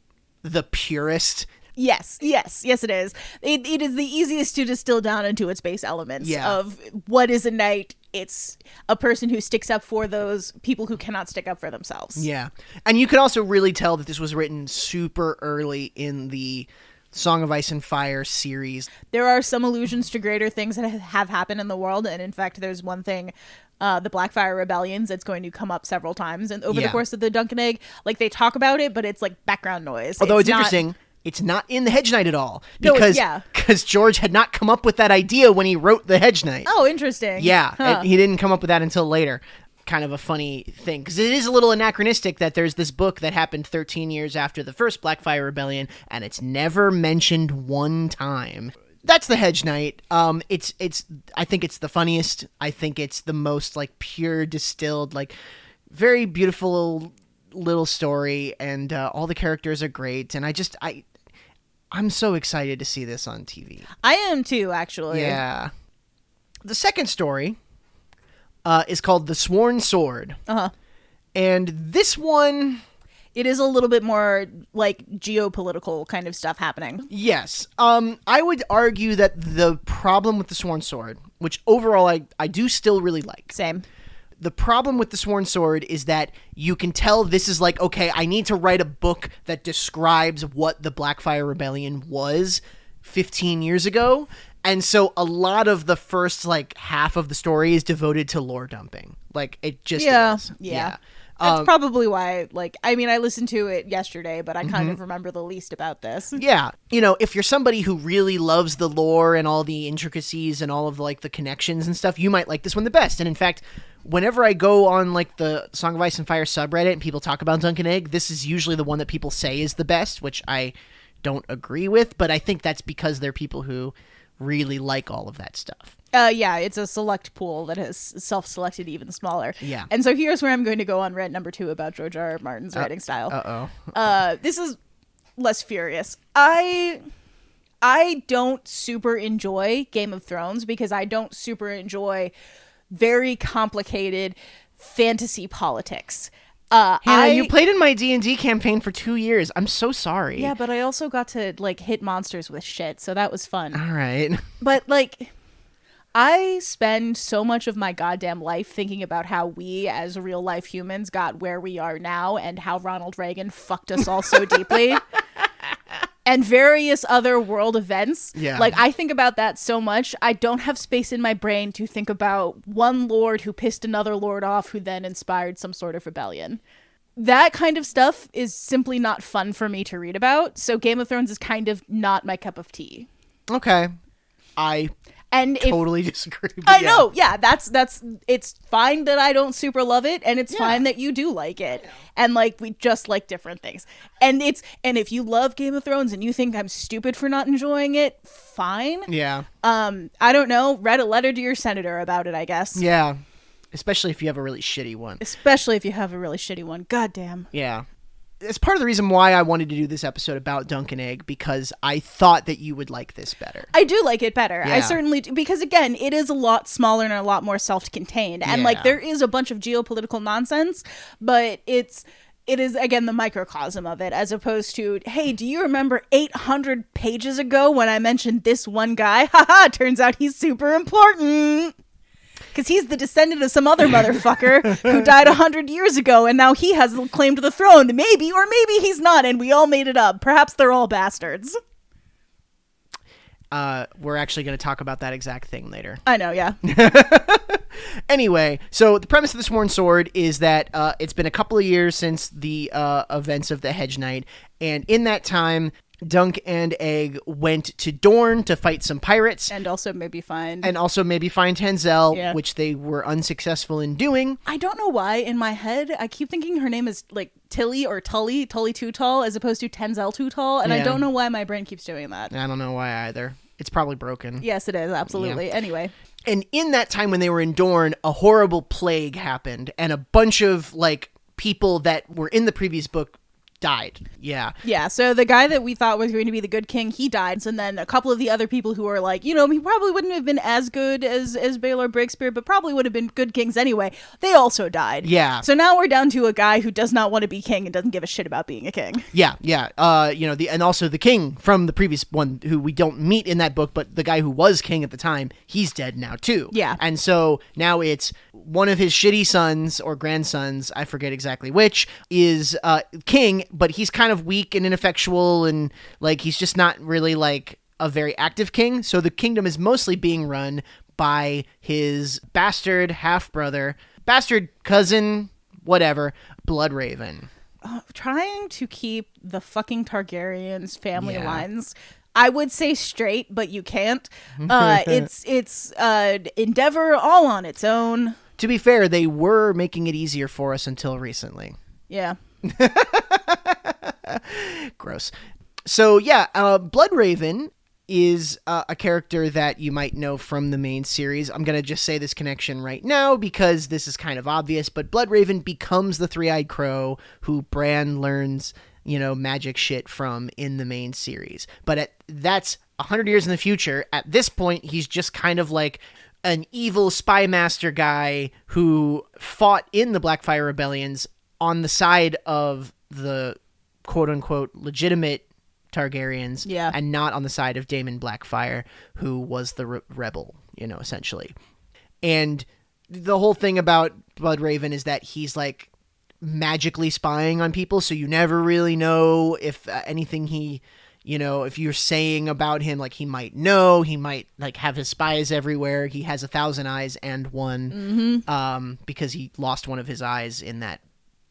the purest. Yes, it is. It is the easiest to distill down into its base elements of what is a knight. It's a person who sticks up for those people who cannot stick up for themselves. Yeah. And you can also really tell that this was written super early in the Song of Ice and Fire series. There are some allusions to greater things that have happened in the world, and in fact, there's one thing, the Blackfire Rebellions, that's going to come up several times and over the course of the Dunk and Egg. Like, they talk about it, but it's like background noise. Although it's interesting, it's not in the Hedge Knight at all. Because George had not come up with that idea when he wrote the Hedge Knight. Oh, interesting. Yeah, he didn't come up with that until later. Kind of a funny thing, because it is a little anachronistic that there's this book that happened 13 years after the first Blackfire Rebellion, and it's never mentioned one time. That's the Hedge Knight. It's I think it's the funniest. I think it's the most, like, pure, distilled, like, very beautiful little story, and all the characters are great, and I'm so excited to see this on TV. I am too, actually. Yeah. The second story is called The Sworn Sword. And this one, it is a little bit more, like, geopolitical kind of stuff happening. Yes. I would argue that the problem with The Sworn Sword, which overall I do still really like. Same. The problem with The Sworn Sword is that you can tell this is like, okay, I need to write a book that describes what the Blackfire Rebellion was 15 years ago. And so a lot of the first, like, half of the story is devoted to lore dumping. Like, it just is. Yeah. That's probably why, like, I mean, I listened to it yesterday, but I kind of remember the least about this. Yeah. You know, if you're somebody who really loves the lore and all the intricacies and all of the, like, the connections and stuff, you might like this one the best. And in fact, whenever I go on, like, the Song of Ice and Fire subreddit and people talk about Dunk and Egg, this is usually the one that people say is the best, which I don't agree with, but I think that's because they're people who really like all of that stuff. Yeah, it's a select pool that has self-selected even smaller. Yeah. And so here's where I'm going to go on rant number 2 about George R. R. Martin's writing style. This is less furious. I don't super enjoy Game of Thrones because I don't super enjoy very complicated fantasy politics. Hannah, you played in my D&D campaign for 2 years. I'm so sorry. Yeah, but I also got to like hit monsters with shit, so that was fun. All right. But like, I spend so much of my goddamn life thinking about how we as real life humans got where we are now and how Ronald Reagan fucked us all so deeply. And various other world events. Yeah. Like, I think about that so much, I don't have space in my brain to think about one lord who pissed another lord off who then inspired some sort of rebellion. That kind of stuff is simply not fun for me to read about, so Game of Thrones is kind of not my cup of tea. Okay. I totally disagree. I know, yeah, that's it's fine that I don't super love it, and it's fine that you do like it, and like we just like different things, and if you love Game of Thrones and you think I'm stupid for not enjoying it, fine. Yeah. I don't know. Write a letter to your senator about it, I guess. Yeah. Especially if you have a really shitty one. God damn. Yeah. It's part of the reason why I wanted to do this episode about Dunk and Egg, because I thought that you would like this better. I do like it better. Yeah. I certainly do, because again, it is a lot smaller and a lot more self-contained. And like there is a bunch of geopolitical nonsense, but it is again the microcosm of it, as opposed to, hey, do you remember 800 pages ago when I mentioned this one guy? Haha, turns out he's super important. Because he's the descendant of some other motherfucker who died 100 years ago, and now he has a claim to the throne. Maybe, or maybe he's not, and we all made it up. Perhaps they're all bastards. We're actually going to talk about that exact thing later. I know, yeah. Anyway, so the premise of the Sworn Sword is that it's been a couple of years since the events of the Hedge Knight, and in that time, Dunk and Egg went to Dorne to fight some pirates. And also maybe find Tenzel, which they were unsuccessful in doing. I don't know why, in my head, I keep thinking her name is like Tilly or Tully Too Tall, as opposed to Tenzel Too Tall, and I don't know why my brain keeps doing that. I don't know why either. It's probably broken. Yes, it is, absolutely. Yeah. Anyway. And in that time when they were in Dorne, a horrible plague happened, and a bunch of, like, people that were in the previous book died. Yeah, so the guy that we thought was going to be the good king, he died, and then a couple of the other people who were like, he probably wouldn't have been as good as Baelor Breakspear, but probably would have been good kings anyway, they also died. Yeah. So now we're down to a guy who does not want to be king and doesn't give a shit about being a king. Yeah. And also the king from the previous one, who we don't meet in that book, but the guy who was king at the time, he's dead now too. Yeah. And so now it's one of his shitty sons or grandsons, I forget exactly which, is king, but he's kind of weak and ineffectual, and like he's just not really like a very active king. So the kingdom is mostly being run by his bastard cousin, whatever, Bloodraven. Trying to keep the fucking Targaryens family lines, I would say straight, but you can't. It's endeavor all on its own. To be fair, they were making it easier for us until recently. Yeah. Gross. So Bloodraven is a character that you might know from the main series. I'm going to just say this connection right now because this is kind of obvious, but Bloodraven becomes the Three-Eyed Crow who Bran learns, magic shit from in the main series. But that's 100 years in the future. At this point, he's just kind of like an evil spy master guy who fought in the Blackfire rebellions on the side of the quote-unquote legitimate Targaryens, and not on the side of Daemon Blackfire, who was the rebel, essentially. And the whole thing about Bloodraven is that he's like magically spying on people, so you never really know if anything he, if you're saying about him, like he might know, he might like have his spies everywhere. He has 1,000 eyes and one, because he lost one of his eyes in that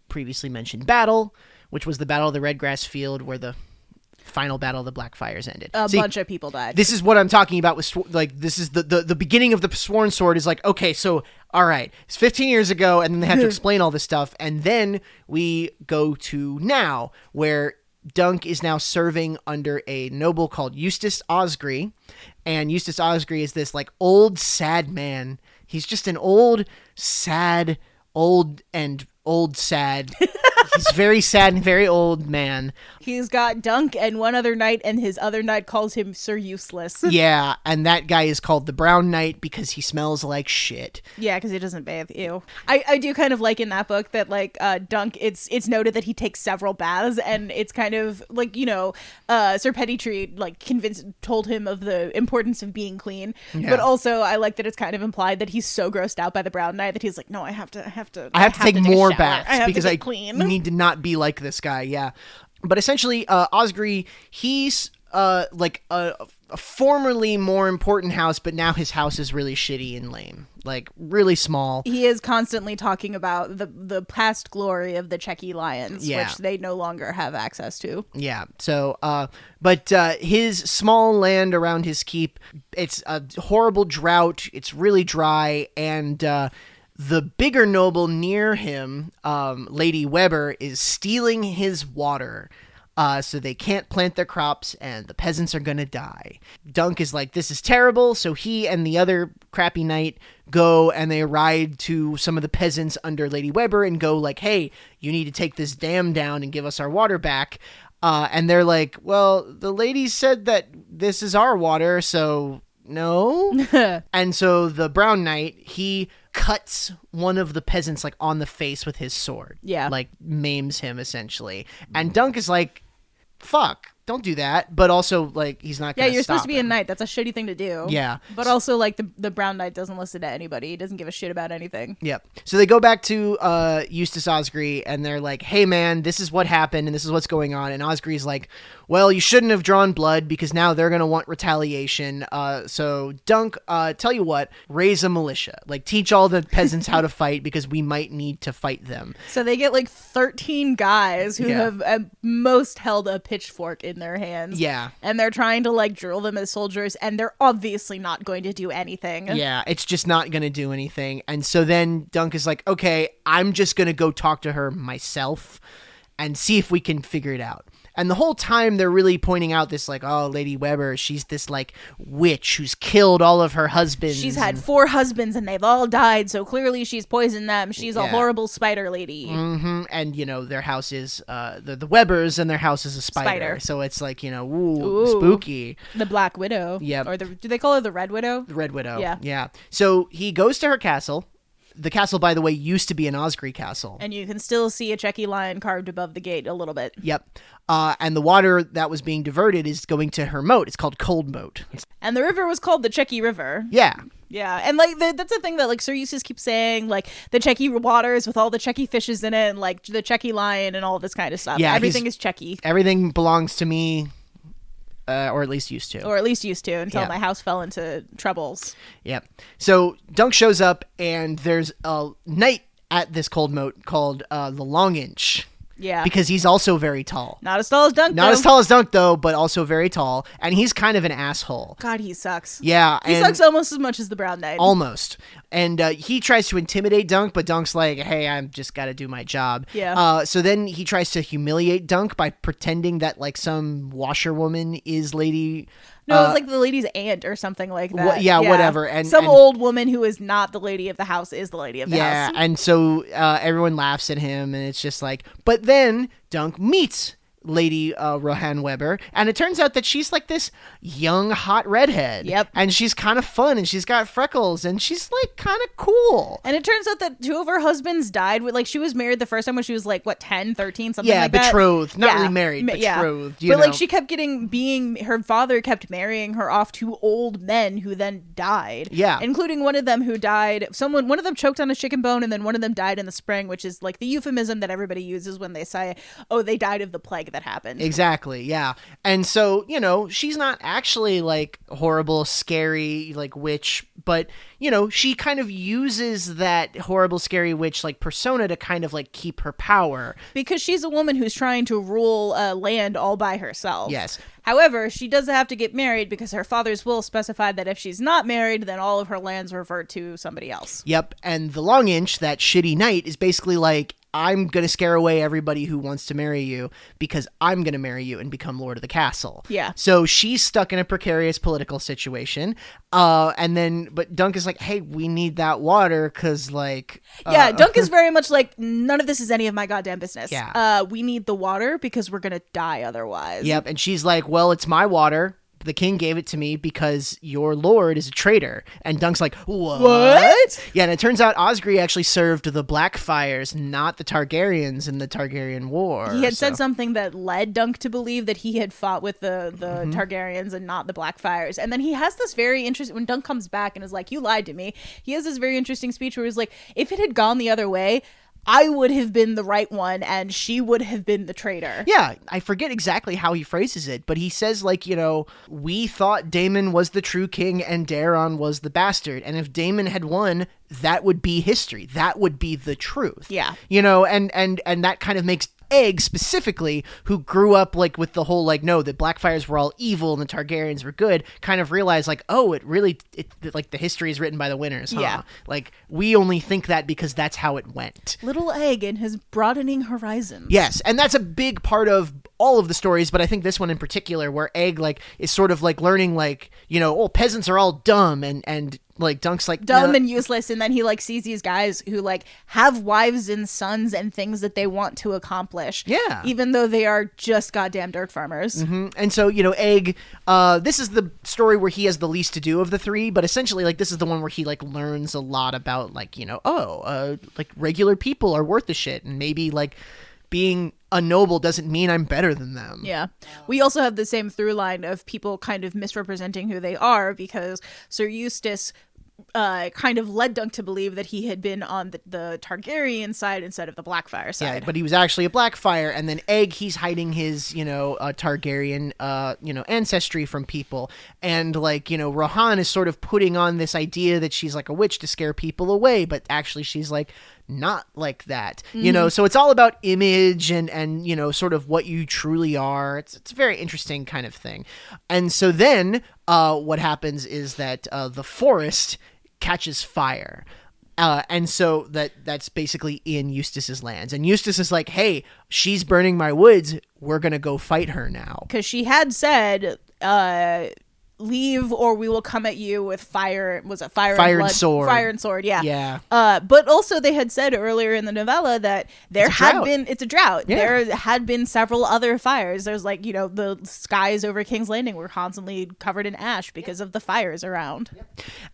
previously mentioned battle, which was the Battle of the Redgrass Field, where the final Battle of the Blackfires ended. A bunch of people died. This is what I'm talking about with, this is the beginning of the Sworn Sword is like, okay, so, all right, it's 15 years ago, and then they have to explain all this stuff, and then we go to now, where Dunk is now serving under a noble called Eustace Osgrey, and Eustace Osgrey is this like old sad man. He's just an old sad He's very sad and very old man. He's got Dunk and one other knight, and his other knight calls him Sir Useless. Yeah, and that guy is called the Brown Knight because he smells like shit. Yeah, because he doesn't bathe. Ew. I do kind of like in that book that like Dunk, it's noted that he takes several baths, and it's kind of like, you know, Sir Pettytree like told him of the importance of being clean. Yeah. But also I like that it's kind of implied that he's so grossed out by the Brown Knight that he's like, no, I have to take a more shower. baths because I clean. need to not be like this guy. Yeah, but essentially, Osgrey, he's like a formerly more important house, but now his house is really shitty and lame, like really small. He is constantly talking about the past glory of the Checky Lions, Yeah. which they no longer have access to. Yeah. So, but his small land around his keep, it's a horrible drought. It's really dry, and the bigger noble near him, Lady Weber, is stealing his water. So they can't plant their crops, and the peasants are gonna die. Dunk is like, this is terrible, so he and the other crappy knight go and they ride to some of the peasants under Lady Weber and go like, hey, you need to take this dam down and give us our water back. And they're like, well, the lady said that this is our water, so no. And so the Brown Knight, he cuts one of the peasants like on the face with his sword. Yeah. Like maims him essentially. And Dunk is like, fuck, don't do that. But also like, he's not gonna Yeah, you're supposed stop to be a him. knight. That's a shitty thing to do. Yeah. But also like the Brown Knight doesn't listen to anybody. He doesn't give a shit about anything. Yep. So they go back to Eustace Osgrey and they're like, hey man, this is what happened and this is what's going on. And Osgrey's like, well, you shouldn't have drawn blood because now they're going to want retaliation. So Dunk, tell you what, raise a militia. Like teach all the peasants how to fight because we might need to fight them. So they get like 13 guys who Yeah. have at most held a pitchfork in their hands. Yeah. And they're trying to like drill them as soldiers, and they're obviously not going to do anything. Yeah, it's just not going to do anything. And so then Dunk is like, okay, I'm just going to go talk to her myself and see if we can figure it out. And the whole time they're really pointing out this like, oh, Lady Weber, she's this like witch who's killed all of her husbands. She's had 4 husbands and they've all died, so clearly she's poisoned them. She's a Yeah. horrible spider lady. Mm-hmm. And, you know, their house is, the Webers and their house is a spider. So it's like, you know, ooh, spooky. The Black Widow. Yep. Or do they call her the Red Widow? The Red Widow. Yeah. Yeah. So he goes to her castle. The castle, by the way, used to be an Osgrey castle. And you can still see a Checky lion carved above the gate a little bit. Yep. And the water that was being diverted is going to her moat. It's called Cold Moat. And the river was called the Checky River. Yeah. Yeah, and like that's the thing that like Sir Eustace keeps saying, like the Checky waters with all the Checky fishes in it, and like the Checky lion and all this kind of stuff. Yeah, everything is Checky, Everything belongs to me, or at least used to. or at least used to, until Yeah. my house fell into troubles. Yep. So Dunk shows up, and there's a knight at this Cold Moat called the Long Inch. Yeah, Because he's also very tall. not as tall as Dunk. Not though. as tall as Dunk, though, but also very tall. And he's kind of an asshole. God, he sucks. Yeah. He and sucks almost as much as the Brown Knight. Almost. And he tries to intimidate Dunk, but Dunk's like, hey, I'm just got to do my job. Yeah. So then he tries to humiliate Dunk by pretending that, like, some washerwoman is Lady... No, it's like the lady's aunt or something like that. yeah, whatever. And some old woman who is not the lady of the house is the lady of the Yeah, house. and so everyone laughs at him, and it's just like... But then Dunk meets Lady Rohan Weber, and it turns out that she's like this young, hot redhead. Yep. And she's kind of fun, and she's got freckles, and she's like kind of cool. And it turns out that 2 of her husbands died. Like she was married the first time when she was like what 10, 13, something Yeah, like that. betrothed. Not Yeah. really married, Yeah. betrothed. You But know? like she kept her father kept marrying her off to old men who then died. Yeah. Including one of them who died. One of them choked on a chicken bone, and then one of them died in the spring, which is like the euphemism that everybody uses when they say, oh, they died of the plague that happened. Exactly, yeah. And so, you know, she's not actually like horrible, scary, like witch, but, you know, she kind of uses that horrible, scary witch like persona to kind of like keep her power. Because she's a woman who's trying to rule land all by herself. Yes. However, she does have to get married because her father's will specified that if she's not married, then all of her lands revert to somebody else. Yep. And the Long Inch, that shitty knight, is basically like, I'm going to scare away everybody who wants to marry you because I'm going to marry you and become lord of the castle. Yeah. So she's stuck in a precarious political situation. But Dunk is like, hey, we need that water because, like... yeah, Dunk is very much like, none of this is any of my goddamn business. Yeah. We need the water because we're going to die otherwise. Yep, and she's like, well, it's my water. The king gave it to me because your lord is a traitor. And Dunk's like, what? Yeah, and it turns out Osgry actually served the Blackfires, not the Targaryens in the Targaryen War. He had said something that led Dunk to believe that he had fought with the Targaryens and not the Blackfires. And then he has this very interesting, when Dunk comes back and is like, you lied to me, he has this very interesting speech where he's like, if it had gone the other way, I would have been the right one and she would have been the traitor. Yeah, I forget exactly how he phrases it, but he says, like, we thought Daemon was the true king and Daeron was the bastard. And if Daemon had won, that would be history. That would be the truth. Yeah. And that kind of makes Egg specifically, who grew up like with the whole like, no, the Blackfires were all evil and the Targaryens were good, kind of realized like, oh, it like the history is written by the winners, huh? Yeah. Like we only think that because that's how it went. Little Egg and his broadening horizons. Yes, and that's a big part of all of the stories, but I think this one in particular, where Egg like is sort of like learning like, peasants are all dumb and like Dunk's like dumb and useless, and then he like sees these guys who like have wives and sons and things that they want to accomplish. Yeah. Even though they are just goddamn dirt farmers. Mm-hmm. And so, Egg, this is the story where he has the least to do of the three, but essentially like this is the one where he like learns a lot about like, like regular people are worth the shit, and maybe like being a noble doesn't mean I'm better than them. Yeah. We also have the same through line of people kind of misrepresenting who they are, because Sir Eustace kind of led Dunk to believe that he had been on the Targaryen side instead of the Blackfire side. Yeah, but he was actually a Blackfire, and then Egg, he's hiding his, Targaryen, ancestry from people, and like, Rohan is sort of putting on this idea that she's like a witch to scare people away, but actually she's like not like that, so it's all about image and sort of what you truly are. It's a very interesting kind of thing. And so then what happens is that the forest catches fire. And so that's basically in Eustace's lands. And Eustace is like, hey, she's burning my woods. We're going to go fight her now. Because she had said, leave or we will come at you with fire. Was it fire and sword? Fire and sword, yeah. Yeah. But also they had said earlier in the novella that it's a drought. Yeah. There had been several other fires. There's like, the skies over King's Landing were constantly covered in ash because of the fires around.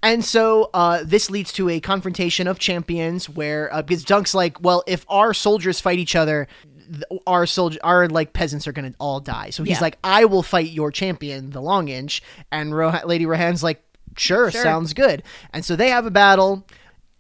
And so this leads to a confrontation of champions where because Dunk's like, well, if our soldiers fight each other, our like peasants are gonna all die. So he's like, I will fight your champion, the Long Inch. And Lady Rohan's like, sure, sounds good. And so they have a battle.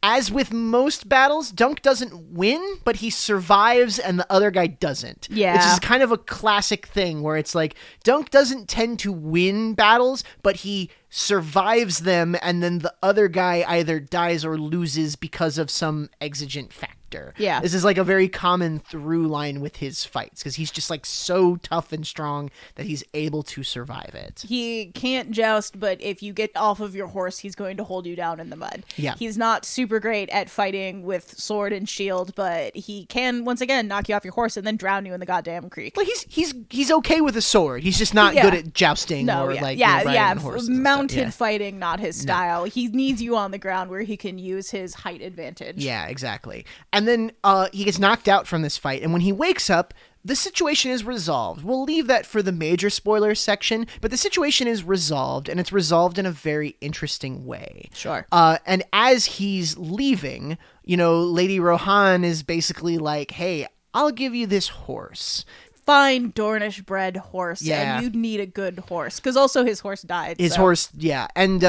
As with most battles, Dunk doesn't win, but he survives and the other guy doesn't. Yeah. Which is kind of a classic thing where it's like Dunk doesn't tend to win battles, but he survives them, and then the other guy either dies or loses because of some exigent factor. Yeah. This is like a very common through line with his fights, because he's just like so tough and strong that he's able to survive it. He can't joust, but if you get off of your horse, he's going to hold you down in the mud. Yeah. He's not super great at fighting with sword and shield, but he can, once again, knock you off your horse and then drown you in the goddamn creek. Like he's okay with a sword. He's just not good at jousting or like riding on horses. Mounted fighting, not his style. He needs you on the ground where he can use his height advantage. Yeah, exactly. And then he gets knocked out from this fight, and when he wakes up, the situation is resolved. We'll leave that for the major spoilers section, but the situation is resolved, and it's resolved in a very interesting way. Sure. And as he's leaving, Lady Rohan is basically like, hey, I'll give you this horse. Fine Dornish bred horse, Yeah. and you'd need a good horse, because also his horse died. His horse, yeah. And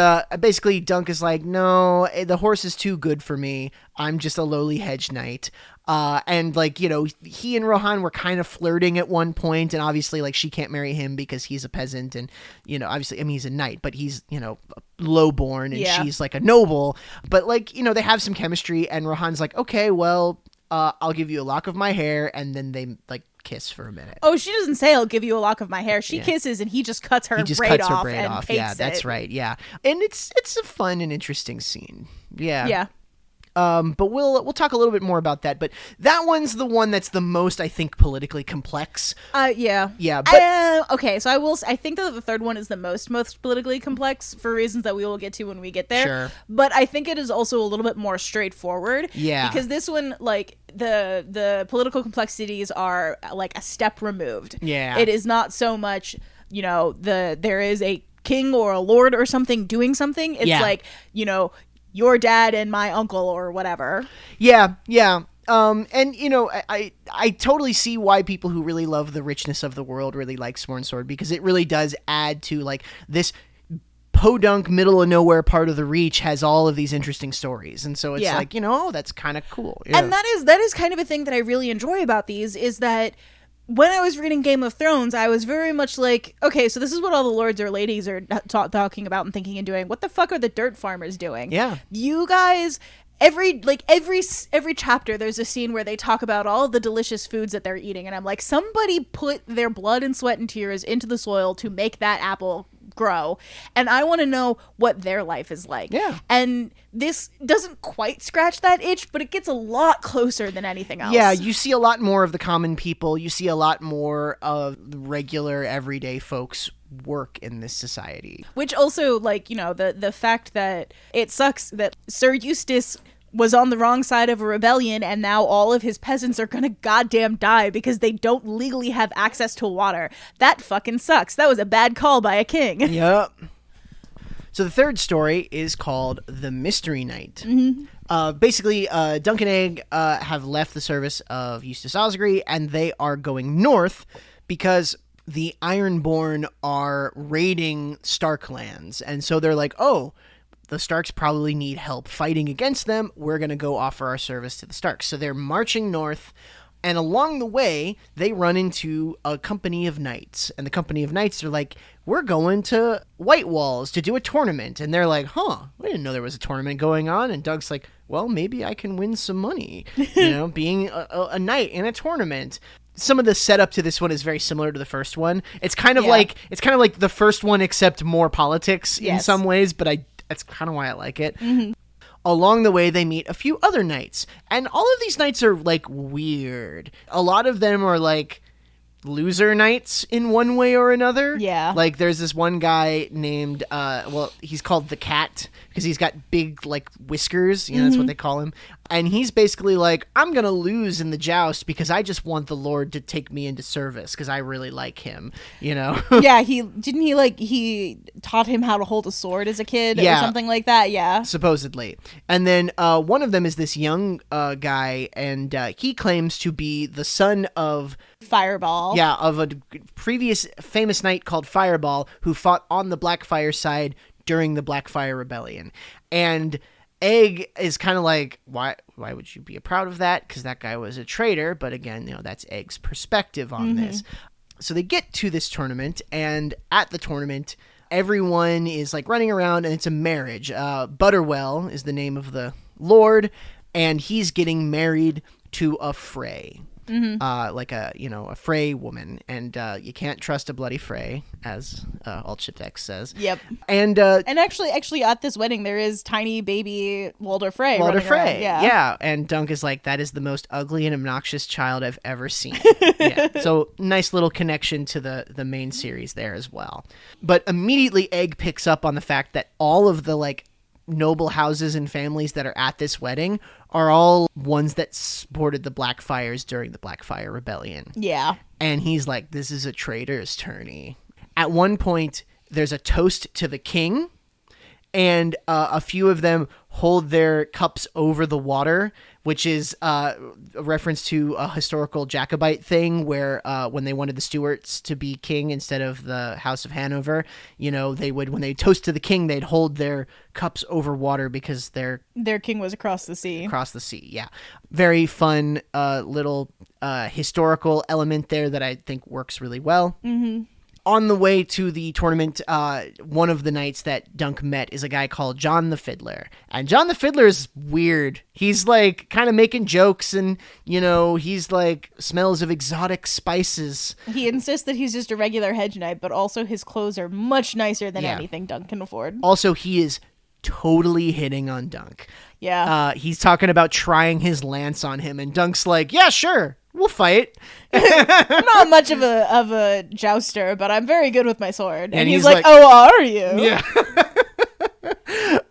basically Dunk is like, no, the horse is too good for me. I'm just a lowly hedge knight. And like, he and Rohan were kind of flirting at one point, and obviously like she can't marry him because he's a peasant, and obviously, I mean, he's a knight, but he's, lowborn, and she's like a noble, but like, they have some chemistry, and Rohan's like, okay, well, I'll give you a lock of my hair, and then they like kiss for a minute. Oh, she doesn't say I'll give you a lock of my hair. She kisses, and he just cuts her braid off and takes Yeah, that's it. right. Yeah, and it's a fun and interesting scene. Yeah. Yeah. But we'll talk a little bit more about that. But that one's the one that's the most, I think, politically complex. Yeah. Yeah, but okay, so I think that the third one is the most politically complex for reasons that we will get to when we get there. Sure. But I think it is also a little bit more straightforward. Yeah. Because this one, like, the political complexities are like a step removed. Yeah. It is not so much, there is a king or a lord or something doing something. It's like, your dad and my uncle or whatever. Yeah. And I totally see why people who really love the richness of the world really like Sworn Sword, because it really does add to like this podunk middle of nowhere part of the Reach has all of these interesting stories, and so it's like, that's kind of cool. Yeah. And that is kind of a thing that I really enjoy about these, is that when I was reading Game of Thrones, I was very much like, okay, so this is what all the lords or ladies are talking about and thinking and doing. What the fuck are the dirt farmers doing? Yeah. You guys, every chapter, there's a scene where they talk about all of the delicious foods that they're eating. And I'm like, somebody put their blood and sweat and tears into the soil to make that apple grow, and I want to know what their life is like. Yeah. And this doesn't quite scratch that itch, but it gets a lot closer than anything else. Yeah, you see a lot more of the common people. You see a lot more of the regular everyday folks work in this society. Which also, like, the fact that it sucks that Sir Eustace was on the wrong side of a rebellion, and now all of his peasants are gonna goddamn die because they don't legally have access to water. That fucking sucks. That was a bad call by a king. Yep. So the third story is called The Mystery Knight. Mm-hmm. Basically, Dunk and Egg have left the service of Eustace Osgry, and they are going north because the Ironborn are raiding Stark lands. And so they're like, oh, the Starks probably need help fighting against them. We're going to go offer our service to the Starks. So they're marching north, and along the way, they run into a company of knights. And the company of knights are like, we're going to White Walls to do a tournament. And they're like, huh, I didn't know there was a tournament going on. And Doug's like, well, maybe I can win some money, being a knight in a tournament. Some of the setup to this one is very similar to the first one. It's kind of like the first one, except more politics in some ways, but that's kind of why I like it. Mm-hmm. Along the way, they meet a few other knights, and all of these knights are, like, weird. A lot of them are, like, loser knights in one way or another. Yeah. Like, there's this one guy named, he's called the Cat, because he's got big, like, whiskers. That's what they call him. And he's basically like, I'm going to lose in the joust because I just want the Lord to take me into service because I really like him, Yeah, he taught him how to hold a sword as a kid or something like that, yeah. Supposedly. And then one of them is this young guy, and he claims to be the son of Fireball. Yeah, of a previous famous knight called Fireball who fought on the Blackfire side during the Blackfire Rebellion. And Egg is kind of like, why would you be proud of that? Because that guy was a traitor. But again, that's Egg's perspective on this. So they get to this tournament, and at the tournament, everyone is like running around, and it's a marriage. Butterwell is the name of the lord, and he's getting married to a Frey. Like a Frey woman, and you can't trust a bloody Frey, as Alt-Shift-X says. Yep. And actually at this wedding there is tiny baby Walder Frey. Yeah. And Dunk is like, that is the most ugly and obnoxious child I've ever seen. Yeah. So nice little connection to the main series there as well. But immediately Egg picks up on the fact that all of the like noble houses and families that are at this wedding are all ones that supported the Blackfires during the Blackfire Rebellion. Yeah. And he's like, this is a traitor's tourney. At one point, there's a toast to the king, and a few of them hold their cups over the water, which is a reference to a historical Jacobite thing where when they wanted the Stuarts to be king instead of the House of Hanover, they would, when they toast to the king, they'd hold their cups over water because their king was across the sea. Across the sea, yeah. Very fun little historical element there that I think works really well. Mm-hmm. On the way to the tournament, one of the knights that Dunk met is a guy called John the Fiddler. And John the Fiddler is weird. He's like kind of making jokes, and he's like smells of exotic spices. He insists that he's just a regular hedge knight, but also his clothes are much nicer than anything Dunk can afford. Also, he is totally hitting on Dunk. Yeah. He's talking about trying his lance on him, and Dunk's like, yeah, sure, we'll fight. I'm not much of a jouster, but I'm very good with my sword. And he's like, oh, are you? Yeah.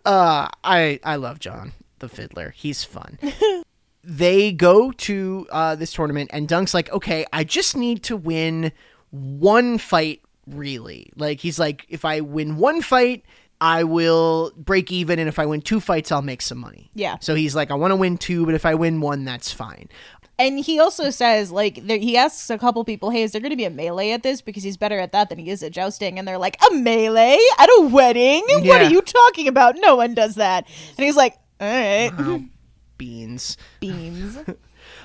I love John the Fiddler. He's fun. They go to this tournament, and Dunk's like, okay, I just need to win one fight, really. Like, he's like, if I win one fight, I will break even, and if I win 2 fights, I'll make some money. Yeah. So he's like, I want to win 2, but if I win 1, that's fine. And he also says, like, he asks a couple people, hey, is there going to be a melee at this? Because he's better at that than he is at jousting. And they're like, a melee? At a wedding? What Yeah. are you talking about? No one does that. And he's like, all right. Wow. Beans. Beans.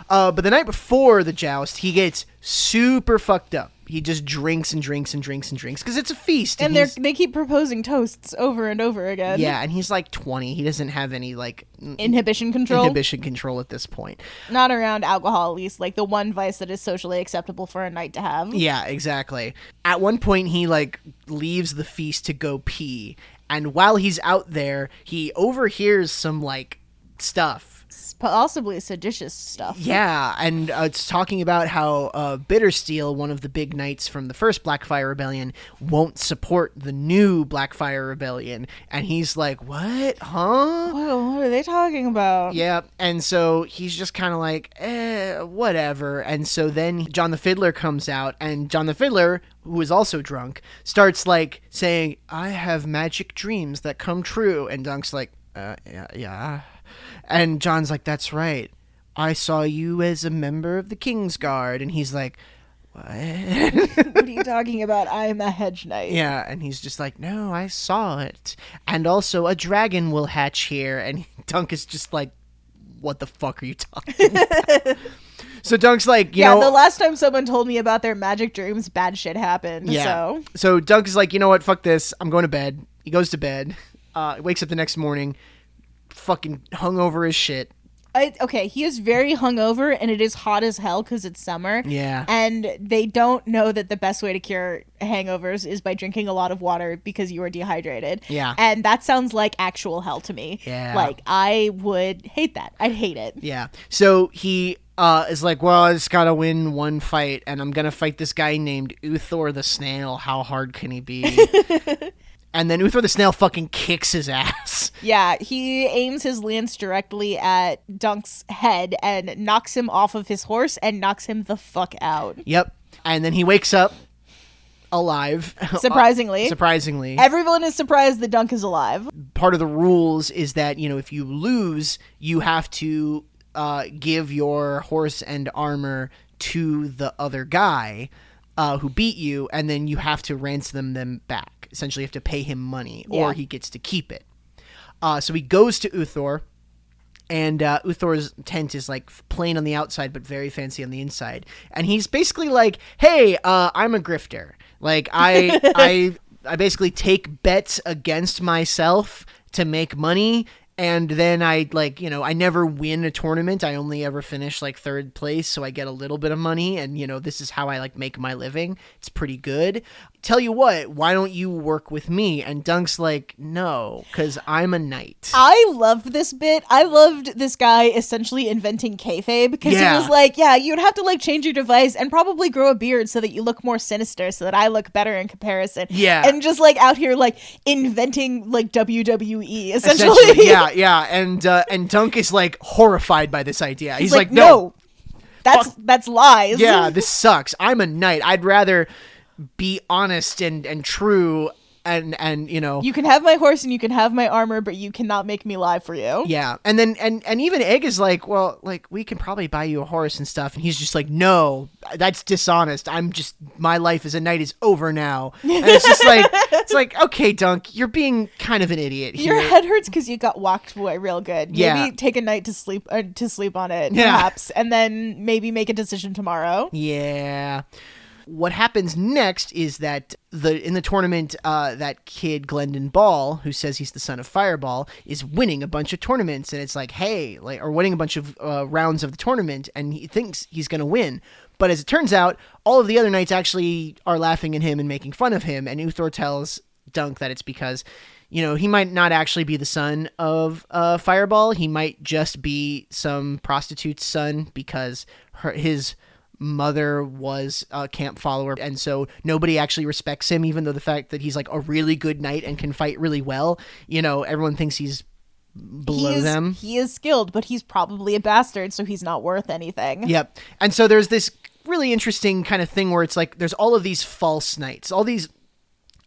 But the night before the joust, he gets super fucked up. He just drinks and drinks and drinks and drinks because it's a feast. And they keep proposing toasts over and over again. Yeah, and he's like 20. He doesn't have any like Inhibition control at this point. Not around alcohol, at least. Like the one vice that is socially acceptable for a knight to have. Yeah, exactly. At one point, he like leaves the feast to go pee, and while he's out there, he overhears some like stuff. Possibly seditious stuff. Yeah, and it's talking about how Bittersteel, one of the big knights from the first Blackfire Rebellion, won't support the new Blackfire Rebellion. And he's like, what? Huh? Whoa, what are they talking about? Yeah, and so he's just kind of like, whatever. And so then John the Fiddler comes out, and John the Fiddler, who is also drunk, starts like saying, I have magic dreams that come true. And Dunk's like, yeah. And John's like, that's right. I saw you as a member of the King's Guard. And he's like, what? What are you talking about? I'm a hedge knight. Yeah, and he's just like, no, I saw it. And also a dragon will hatch here. And Dunk is just like, what the fuck are you talking about? So Dunk's like, you know, the last time someone told me about their magic dreams, bad shit happened. Yeah. So Dunk is like, you know what? Fuck this. I'm going to bed. He goes to bed. Wakes up the next morning, fucking hungover as shit. Okay, he is very hungover, and it is hot as hell because it's summer. Yeah. And they don't know that the best way to cure hangovers is by drinking a lot of water because you are dehydrated. Yeah. And that sounds like actual hell to me. Yeah. Like, I would hate that. I'd hate it. Yeah. So he is like, well, I just gotta win one fight, and I'm gonna fight this guy named Uthor the Snail. How hard can he be? And then Uthor the Snail fucking kicks his ass. Yeah, he aims his lance directly at Dunk's head and knocks him off of his horse and knocks him the fuck out. Yep. And then he wakes up alive. Surprisingly. Everyone is surprised that Dunk is alive. Part of the rules is that, you know, if you lose, you have to give your horse and armor to the other guy who beat you, and then you have to ransom them back. Essentially, you have to pay him money, or he gets to keep it. So he goes to Uthor, and Uthor's tent is like plain on the outside, but very fancy on the inside. And he's basically like, "Hey, I'm a grifter. Like, I basically take bets against myself to make money." And then I never win a tournament. I only ever finish like 3rd place. So I get a little bit of money. And, you know, this is how I like make my living. It's pretty good. Tell you what, why don't you work with me? And Dunk's like, no, because I'm a knight. I loved this bit. I loved this guy essentially inventing kayfabe because he was like, yeah, you'd have to like change your device and probably grow a beard so that you look more sinister so that I look better in comparison. Yeah. And just like out here like inventing like WWE essentially. Yeah. And Dunk is like horrified by this idea. He's like, no. That's lies. Yeah, this sucks. I'm a knight. I'd rather be honest and true and you know, you can have my horse and you can have my armor, but you cannot make me lie for you. Yeah. And then and even Egg is like, well, like we can probably buy you a horse and stuff, and he's just like, no, that's dishonest. My life as a knight is over now. And it's like okay, Dunk, you're being kind of an idiot here. Your head hurts because you got walked away real good. Yeah. Maybe take a night to sleep on it, perhaps, and then maybe make a decision tomorrow. Yeah. What happens next is that in the tournament, that kid Glendon Ball, who says he's the son of Fireball, is winning a bunch of tournaments, and it's like, hey, or winning a bunch of rounds of the tournament, and he thinks he's going to win. But as it turns out, all of the other knights actually are laughing at him and making fun of him, and Uthor tells Dunk that it's because he might not actually be the son of Fireball. He might just be some prostitute's son because his mother was a camp follower, and so nobody actually respects him, even though the fact that he's like a really good knight and can fight really well, everyone thinks he's below them. He is skilled, but he's probably a bastard, so he's not worth anything. Yep. And so there's this really interesting kind of thing where it's like there's all of these false knights, all these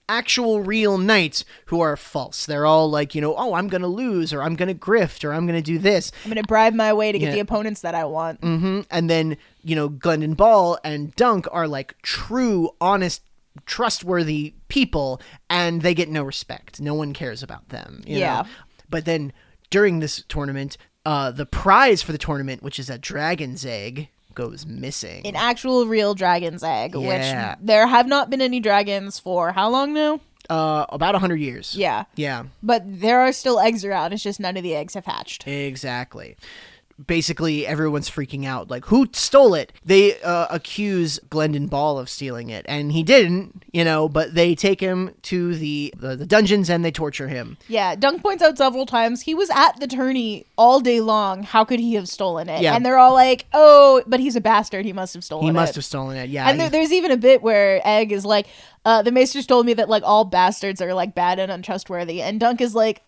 actual real knights who are false. They're all like, oh, I'm going to lose, or I'm going to grift, or I'm going to do this. I'm going to bribe my way to get the opponents that I want. Mm-hmm. And then, Glendon Ball and Dunk are like true, honest, trustworthy people, and they get no respect. No one cares about them. You know? But then during this tournament, the prize for the tournament, which is a dragon's egg, goes missing. An actual real dragon's egg, Yeah. which there have not been any dragons for how long now? About 100 years. Yeah. Yeah. But there are still eggs around. It's just none of the eggs have hatched. Exactly. Basically, everyone's freaking out. Like, who stole it? They accuse Glendon Ball of stealing it, and he didn't, but they take him to the dungeons and they torture him. Yeah, Dunk points out several times he was at the tourney all day long. How could he have stolen it? Yeah. And they're all like, oh, but he's a bastard. He must have stolen it. He must have stolen it, yeah. And there's even a bit where Egg is like, the maesters told me that like all bastards are like bad and untrustworthy. And Dunk is like,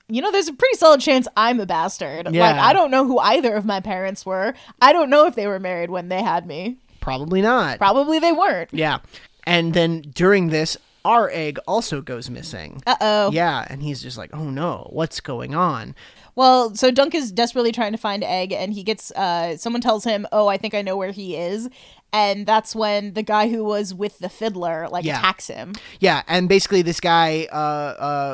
there's a pretty solid chance I'm a bastard. Yeah. Like, I don't know who either of my parents were. I don't know if they were married when they had me. Probably not. Probably they weren't. Yeah. And then during this, our egg also goes missing. Uh-oh. Yeah, and he's just like, oh no, what's going on? Well, so Dunk is desperately trying to find Egg, and he gets, someone tells him, oh, I think I know where he is. And that's when the guy who was with the fiddler, attacks him. Yeah, and basically this guy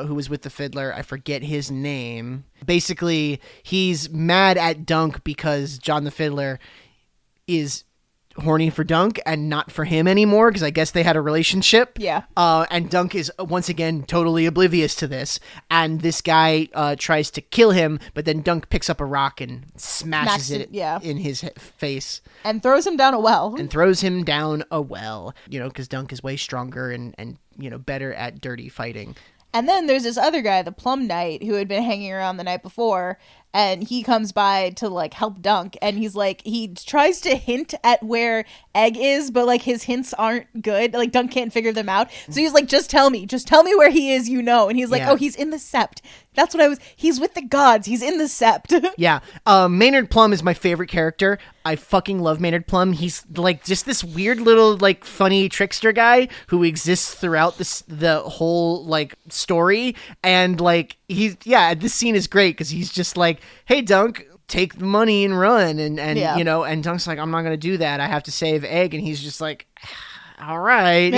who was with the fiddler, I forget his name. Basically, he's mad at Dunk because John the Fiddler is horny for Dunk and not for him anymore, because I guess they had a relationship. Yeah. And Dunk is once again totally oblivious to this, and this guy tries to kill him, but then Dunk picks up a rock and smashes it in his face. And throws him down a well. Because Dunk is way stronger and better at dirty fighting. And then there's this other guy, the Plum Knight, who had been hanging around the night before, and he comes by to help Dunk, and he's like, he tries to hint at where Egg is, but his hints aren't good. Dunk can't figure them out. So he's like, just tell me where he is, And he's like, oh, he's in the Sept. That's what he's with the gods. He's in the Sept. Yeah. Maynard Plum is my favorite character. I fucking love Maynard Plum. He's just this weird little funny trickster guy who exists throughout the whole story. And this scene is great because he's just like, hey, Dunk, take the money and run. And and Dunk's like, I'm not going to do that. I have to save Egg. And he's just like, all right,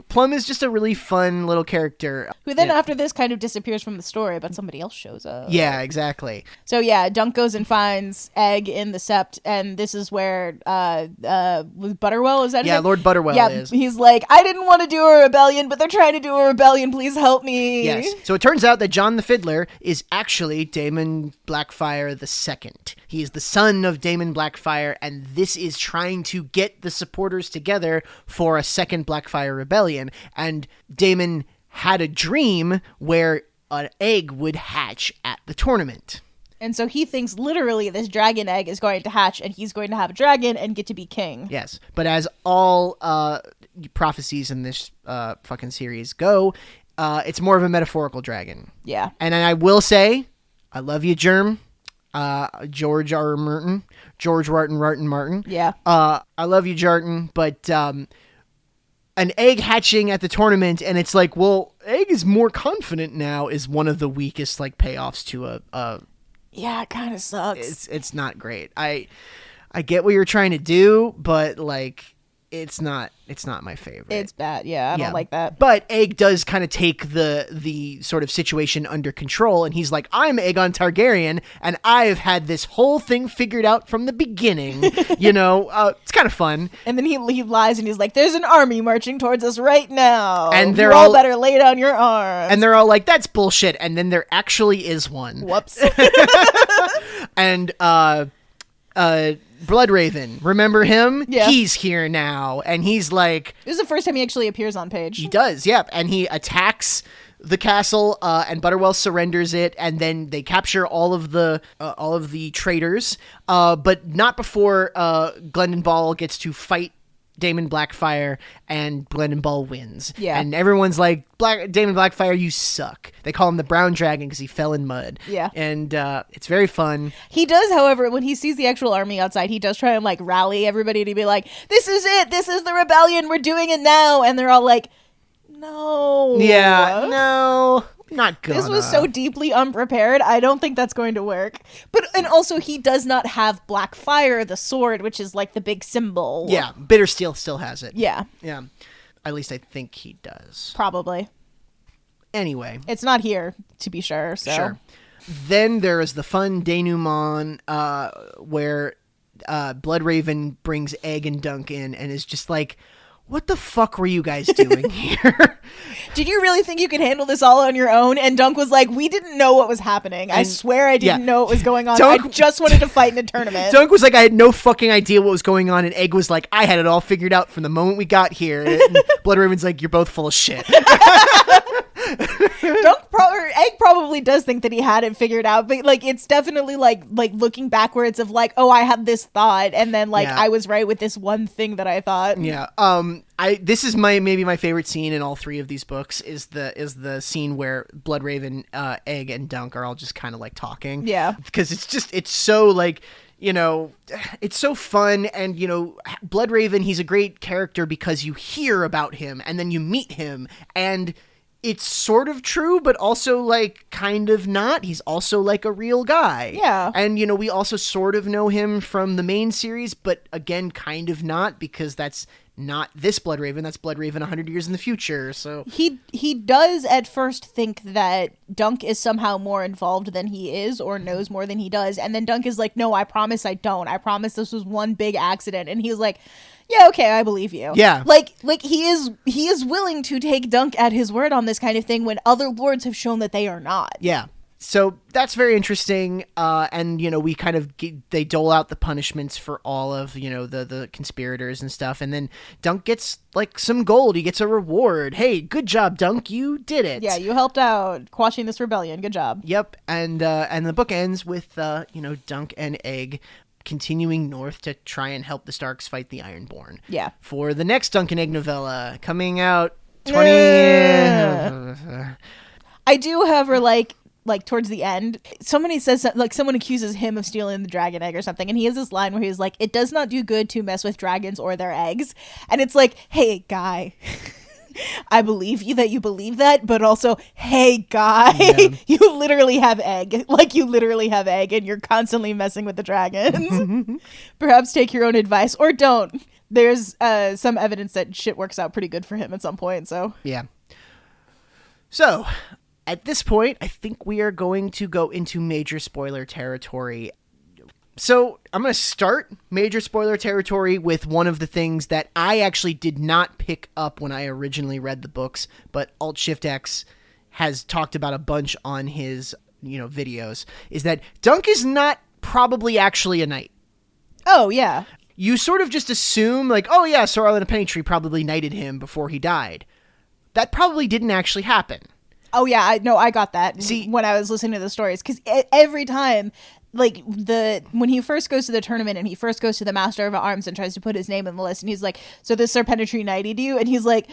Plum is just a really fun little character. Who then after this kind of disappears from the story, but somebody else shows up. Yeah, exactly. So yeah, Dunk goes and finds Egg in the Sept, and this is where Butterwell, is that his name? Lord Butterwell is. He's like, I didn't want to do a rebellion, but they're trying to do a rebellion, please help me. Yes. So it turns out that John the Fiddler is actually Daemon Blackfire II. He is the son of Daemon Blackfire, and this is trying to get the supporters together for a second Blackfire rebellion. And Daemon had a dream where an egg would hatch at the tournament. And so he thinks literally this dragon egg is going to hatch, and he's going to have a dragon and get to be king. Yes. But as all prophecies in this fucking series go, it's more of a metaphorical dragon. Yeah. And I will say, I love you, Germ. George R. Martin. George Martin. Yeah. I love you, Jarton, but an egg hatching at the tournament, and it's like, well, Egg is more confident now, is one of the weakest payoffs to a yeah, it kind of sucks. It's not great. I get what you're trying to do, but it's not my favorite. It's bad. Yeah, I don't like that. But Egg does kind of take the sort of situation under control, and he's like, I'm Aegon Targaryen, and I've had this whole thing figured out from the beginning. It's kind of fun. And then he lies, and he's like, there's an army marching towards us right now. And they're you all better lay down your arms. And they're all like, that's bullshit. And then there actually is one. Whoops. And Bloodraven, remember him? Yeah. He's here now, and he's like... This is the first time he actually appears on page. He does, yep. And he attacks the castle, and Butterwell surrenders it, and then they capture all of the traitors, but not before Glendon Ball gets to fight Daemon Blackfire, and Glendon Ball wins. Yeah. And everyone's like, Daemon Blackfire, you suck. They call him the Brown Dragon because he fell in mud. Yeah. And it's very fun. He does, however, when he sees the actual army outside, he does try and like rally everybody to be like, this is it. This is the rebellion. We're doing it now. And they're all like, no. Yeah, no. Not good. This was so deeply unprepared. I don't think that's going to work. And also he does not have black fire, the sword, which is like the big symbol. Yeah, Bittersteel still has it. Yeah. Yeah. At least I think he does. Probably. Anyway. It's not here, to be sure. So. Sure. Then there is the fun denouement where Bloodraven brings Egg and Dunk in and is just like, what the fuck were you guys doing here? Did you really think you could handle this all on your own? And Dunk was like, we didn't know what was happening. I swear I didn't know what was going on. I just wanted to fight in a tournament. Dunk was like, I had no fucking idea what was going on. And Egg was like, I had it all figured out from the moment we got here. And Bloodraven's like, you're both full of shit. Egg probably does think that he had it figured out, but like it's definitely like looking backwards of like, oh, I had this thought, and then like I was right with this one thing that I thought. Yeah. This is maybe my favorite scene in all three of these books is the scene where Bloodraven, Egg, and Dunk are all just kind of like talking. Yeah. Because it's so like, you know, it's so fun, and you know, Bloodraven, he's a great character because you hear about him and then you meet him, and it's sort of true, but also like kind of not. He's also like a real guy. Yeah. And you know, we also sort of know him from the main series, but again, kind of not, because that's not this Bloodraven. That's Bloodraven 100 years in the future. So he does at first think that Dunk is somehow more involved than he is, or knows more than he does, and then Dunk is like, no, I promise I don't. I promise this was one big accident. And he's like, yeah, okay, I believe you. Yeah. Like he is willing to take Dunk at his word on this kind of thing when other lords have shown that they are not. Yeah. So that's very interesting. And, you know, we kind of they dole out the punishments for all of, you know, the conspirators and stuff. And then Dunk gets like some gold. He gets a reward. Hey, good job, Dunk. You did it. Yeah, you helped out quashing this rebellion. Good job. Yep. And the book ends with, you know, Dunk and Egg continuing north to try and help the Starks fight the Ironborn. Yeah. For the next Dunk and Egg novella coming out 20 I do, however, like towards the end, somebody says, like, someone accuses him of stealing the dragon egg or something, and he has this line where he's like, it does not do good to mess with dragons or their eggs. And it's like, hey, guy, I believe you that you believe that, but also, hey, guy, you literally have egg. Like, you literally have egg, and you're constantly messing with the dragons. Perhaps take your own advice, or don't. There's some evidence that shit works out pretty good for him at some point, so. Yeah. So, at this point, I think we are going to go into major spoiler territory. So, I'm going to start major spoiler territory with one of the things that I actually did not pick up when I originally read the books, but Alt-Shift-X has talked about a bunch on his, you know, videos, is that Dunk is not probably actually a knight. Oh, yeah. You sort of just assume, like, oh yeah, Sir Arlen Pennytree probably knighted him before he died. That probably didn't actually happen. Oh, yeah, I got that. See, when I was listening to the stories, because every time, like, when he first goes to the tournament and he first goes to the Master of Arms and tries to put his name in the list, and he's like, so this Sir Pennytree knighted you? And he's like,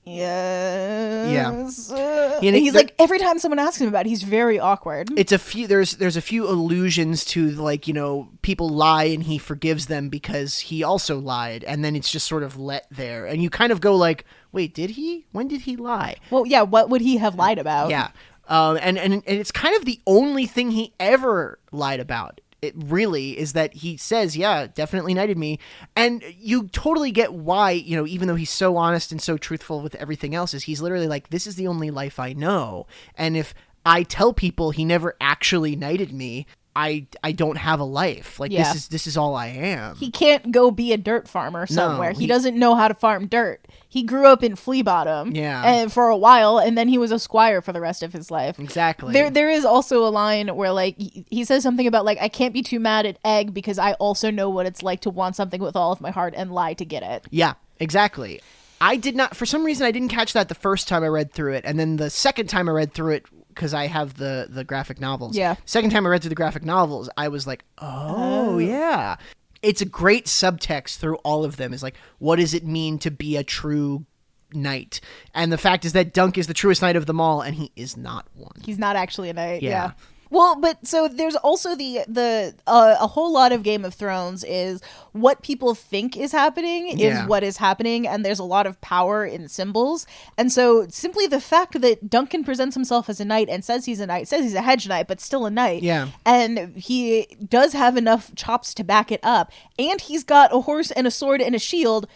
yes. Yeah. And he's like, every time someone asks him about it, he's very awkward. It's a few, there's a few allusions to, like, you know, people lie and he forgives them because he also lied, and then it's just sort of let there. And you kind of go like, wait, did he? When did he lie? Well, yeah, what would he have lied about? Yeah. And it's kind of the only thing he ever lied about. It really is that he says, yeah, definitely knighted me. And you totally get why, you know, even though he's so honest and so truthful with everything else, is he's literally like, this is the only life I know. And if I tell people he never actually knighted me, I don't have a life. Like, yeah. this is all I am. He can't go be a dirt farmer somewhere. No, he doesn't know how to farm dirt. He grew up in Flea Bottom, and for a while, and then he was a squire for the rest of his life. Exactly. There is also a line where, like, he says something about, like, I can't be too mad at Egg because I also know what it's like to want something with all of my heart and lie to get it. Yeah, exactly. I did not, for some reason, I didn't catch that the first time I read through it. And then the second time I read through it, because I have the graphic novels. Yeah. Second time I read through the graphic novels, I was like, oh, yeah. It's a great subtext through all of them. Is like, what does it mean to be a true knight? And the fact is that Dunk is the truest knight of them all, and he is not one. He's not actually a knight. Yeah. Yeah. Well, but so there's also a whole lot of Game of Thrones is what people think is happening is what is happening, and there's a lot of power in symbols. And so simply the fact that Duncan presents himself as a knight and says he's a knight, says he's a hedge knight, but still a knight. Yeah. And he does have enough chops to back it up, and he's got a horse and a sword and a shield.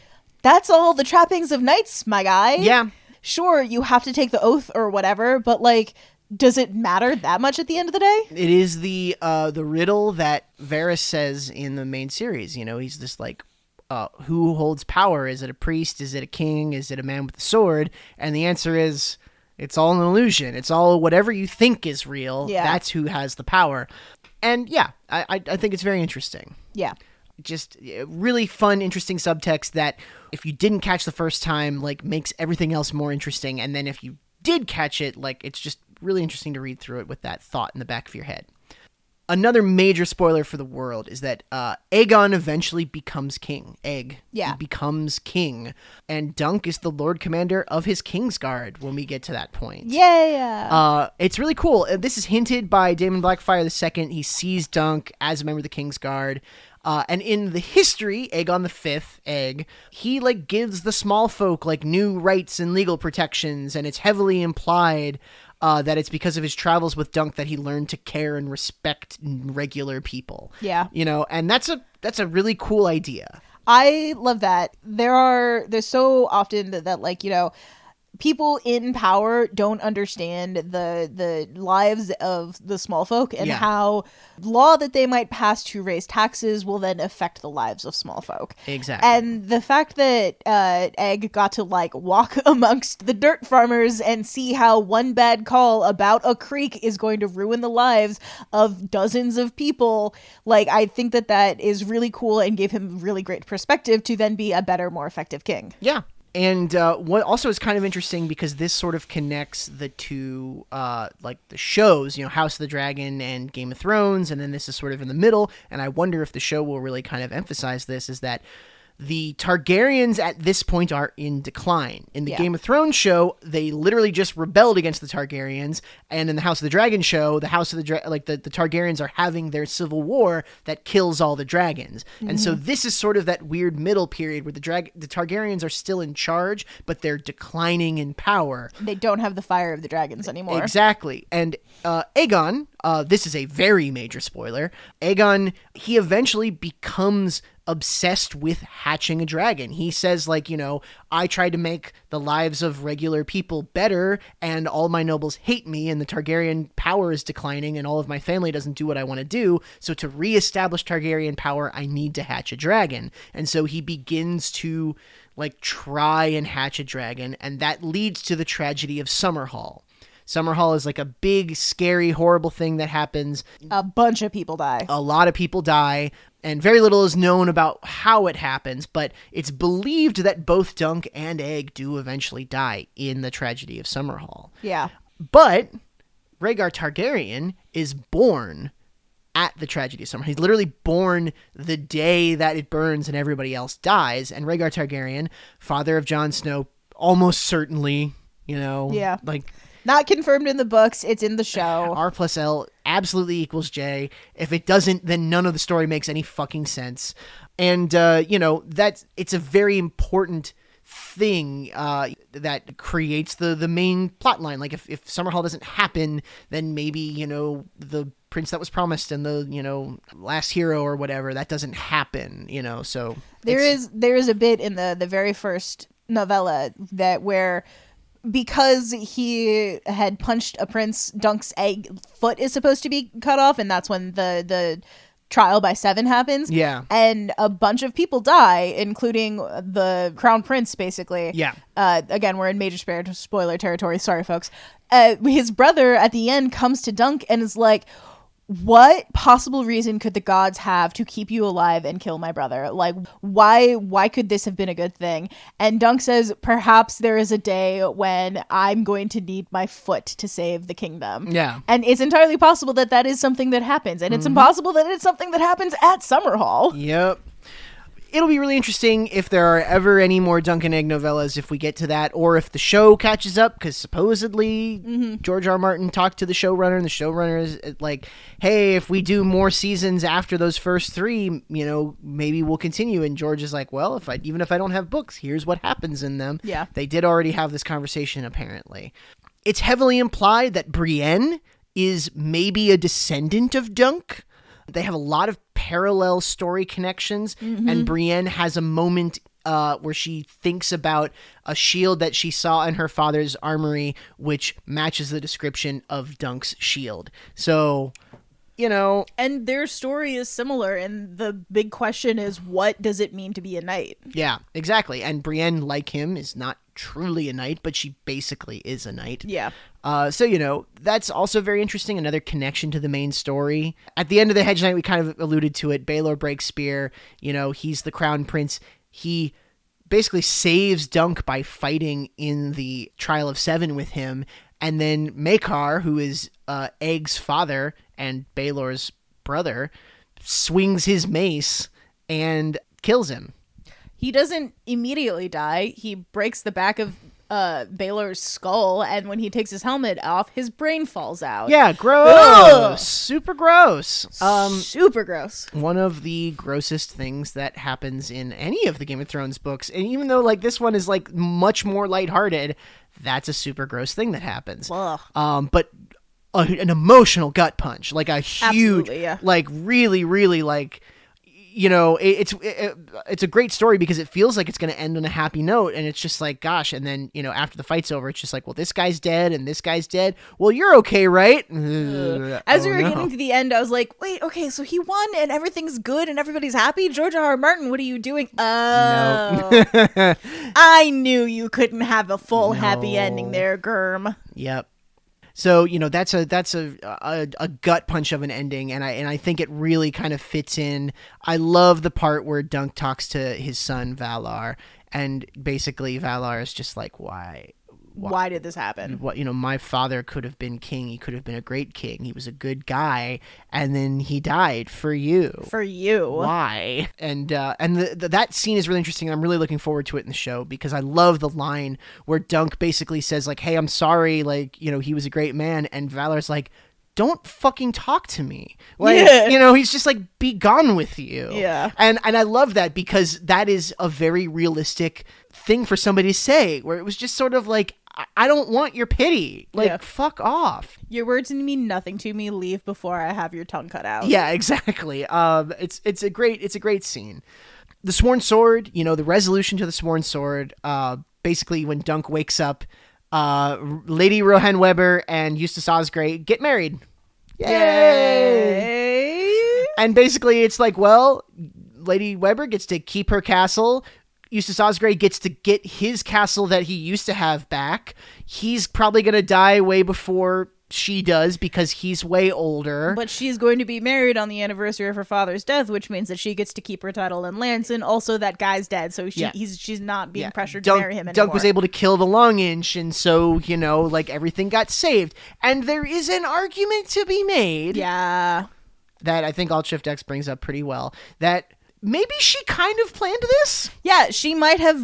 That's all the trappings of knights, my guy. Yeah. Sure, you have to take the oath or whatever, but like, does it matter that much at the end of the day? It is the riddle that Varys says in the main series. You know, he's just like, who holds power? Is it a priest? Is it a king? Is it a man with a sword? And the answer is, it's all an illusion. It's all whatever you think is real. Yeah. That's who has the power. And yeah, I think it's very interesting. Yeah. Just really fun, interesting subtext that if you didn't catch the first time, like, makes everything else more interesting. And then if you did catch it, like, it's just really interesting to read through it with that thought in the back of your head. Another major spoiler for the world is that Aegon eventually becomes king. He becomes king. And Dunk is the Lord Commander of his Kingsguard when we get to that point. Yeah. It's really cool. This is hinted by Daemon Blackfyre II. He sees Dunk as a member of the Kingsguard. And in the history, Aegon V, Egg, he like gives the small folk like new rights and legal protections, and it's heavily implied that it's because of his travels with Dunk that he learned to care and respect regular people. Yeah. You know, and that's a really cool idea. I love that. There's so often that like, you know, people in power don't understand the lives of the small folk and how law that they might pass to raise taxes will then affect the lives of small folk. Exactly. And the fact that Egg got to like walk amongst the dirt farmers and see how one bad call about a creek is going to ruin the lives of dozens of people, like, I think that is really cool and gave him really great perspective to then be a better, more effective king. Yeah. And what also is kind of interesting, because this sort of connects the two, like the shows, you know, House of the Dragon and Game of Thrones, and then this is sort of in the middle, and I wonder if the show will really kind of emphasize this, is that the Targaryens at this point are in decline. In the Game of Thrones show, they literally just rebelled against the Targaryens, and in the House of the Dragon show, the Targaryens are having their civil war that kills all the dragons. Mm-hmm. And so this is sort of that weird middle period where the Targaryens are still in charge, but they're declining in power. They don't have the fire of the dragons anymore. Exactly. And Aegon, this is a very major spoiler, Aegon, he eventually becomes obsessed with hatching a dragon. He says, like, you know, I tried to make the lives of regular people better, and all my nobles hate me, and the Targaryen power is declining, and all of my family doesn't do what I want to do. So to reestablish Targaryen power, I need to hatch a dragon. And so he begins to, like, try and hatch a dragon, and that leads to the tragedy of Summerhall. Summerhall is like a big, scary, horrible thing that happens. A bunch of people die. A lot of people die, and very little is known about how it happens, but it's believed that both Dunk and Egg do eventually die in the tragedy of Summerhall. Yeah. But Rhaegar Targaryen is born at the tragedy of Summerhall. He's literally born the day that it burns and everybody else dies, and Rhaegar Targaryen, father of Jon Snow, almost certainly, you know, like... Not confirmed in the books. It's in the show. R plus L absolutely equals J. If it doesn't, then none of the story makes any fucking sense. And, you know, it's a very important thing that creates the main plot line. Like, if Summerhall doesn't happen, then maybe, you know, the prince that was promised and the, you know, last hero or whatever, that doesn't happen, you know, so... There is a bit in the very first novella where... Because he had punched a prince, Dunk's foot is supposed to be cut off, and that's when the trial by 7 happens. Yeah. And a bunch of people die, including the crown prince, basically. Yeah. Again, we're in major spoiler territory. Sorry, folks. His brother, at the end, comes to Dunk and is like, what possible reason could the gods have to keep you alive and kill my brother? Like, why could this have been a good thing? And Dunk says, perhaps there is a day when I'm going to need my foot to save the kingdom. Yeah. And it's entirely possible that that is something that happens. And it's impossible that it's something that happens at Summerhall. Yep. It'll be really interesting if there are ever any more Dunk and Egg novellas, if we get to that, or if the show catches up, because supposedly George R. R. Martin talked to the showrunner, and the showrunner is like, hey, if we do more seasons after those first 3, you know, maybe we'll continue. And George is like, well, even if I don't have books, here's what happens in them. Yeah. They did already have this conversation, apparently. It's heavily implied that Brienne is maybe a descendant of Dunk. They have a lot of parallel story connections, and Brienne has a moment where she thinks about a shield that she saw in her father's armory, which matches the description of Dunk's shield. So, you know... And their story is similar, and the big question is, what does it mean to be a knight? Yeah, exactly. And Brienne, like him, is not truly a knight, but she basically is a knight. Yeah. So, you know, that's also very interesting. Another connection to the main story. At the end of the Hedge Knight, we kind of alluded to it. Baelor breaks spear. You know, he's the crown prince. He basically saves Dunk by fighting in the Trial of Seven with him. And then Maekar, who is Egg's father and Baelor's brother, swings his mace and kills him. He doesn't immediately die. He breaks the back of Baelor's skull, and when he takes his helmet off, his brain falls out. Yeah, gross. Ugh. Super gross. Super gross. One of the grossest things that happens in any of the Game of Thrones books, and even though like this one is like much more lighthearted, that's a super gross thing that happens. Ugh. But an emotional gut punch, like a huge, Absolutely, yeah. like really, really like, you know, it's a great story because it feels like it's going to end on a happy note, and it's just like, gosh, and then, you know, after the fight's over, it's just like, well, this guy's dead, and this guy's dead. Well, you're okay, right? As we were getting to the end, I was like, wait, okay, so he won, and everything's good, and everybody's happy? George R. R. Martin, what are you doing? Oh. No. I knew you couldn't have a full happy ending there, Germ. Yep. So, you know, that's a gut punch of an ending, and I think it really kind of fits in. I love the part where Dunk talks to his son Valar, and basically Valar is just like, Why did this happen? What, you know, my father could have been king. He could have been a great king. He was a good guy, and then he died for you. For you. Why? And that scene is really interesting. I'm really looking forward to it in the show because I love the line where Dunk basically says like, "Hey, I'm sorry. Like, you know, he was a great man," and Valar's like, don't fucking talk to me. Like, Yeah. you know, he's just like, be gone with you. Yeah. And I love that because that is a very realistic thing for somebody to say, where it was just sort of like, I don't want your pity. Like, Yeah. fuck off. Your words mean nothing to me. Leave before I have your tongue cut out. Yeah, exactly. It's a great scene. The Sworn Sword, you know, the resolution to the Sworn Sword, basically when Dunk wakes up, Lady Rohan Weber and Eustace Osgrey get married. Yay! And basically it's like, well, Lady Weber gets to keep her castle. Eustace Osgrey gets to get his castle that he used to have back. He's probably going to die way before she does because he's way older. But she's going to be married on the anniversary of her father's death, which means that she gets to keep her title and lands, and also that guy's dead, so she's not being pressured to marry him anymore. Dunk was able to kill the Long Inch, and so, you know, like, everything got saved. And there is an argument to be made. Yeah. That I think Alt Shift X brings up pretty well. That maybe she kind of planned this? Yeah, she might have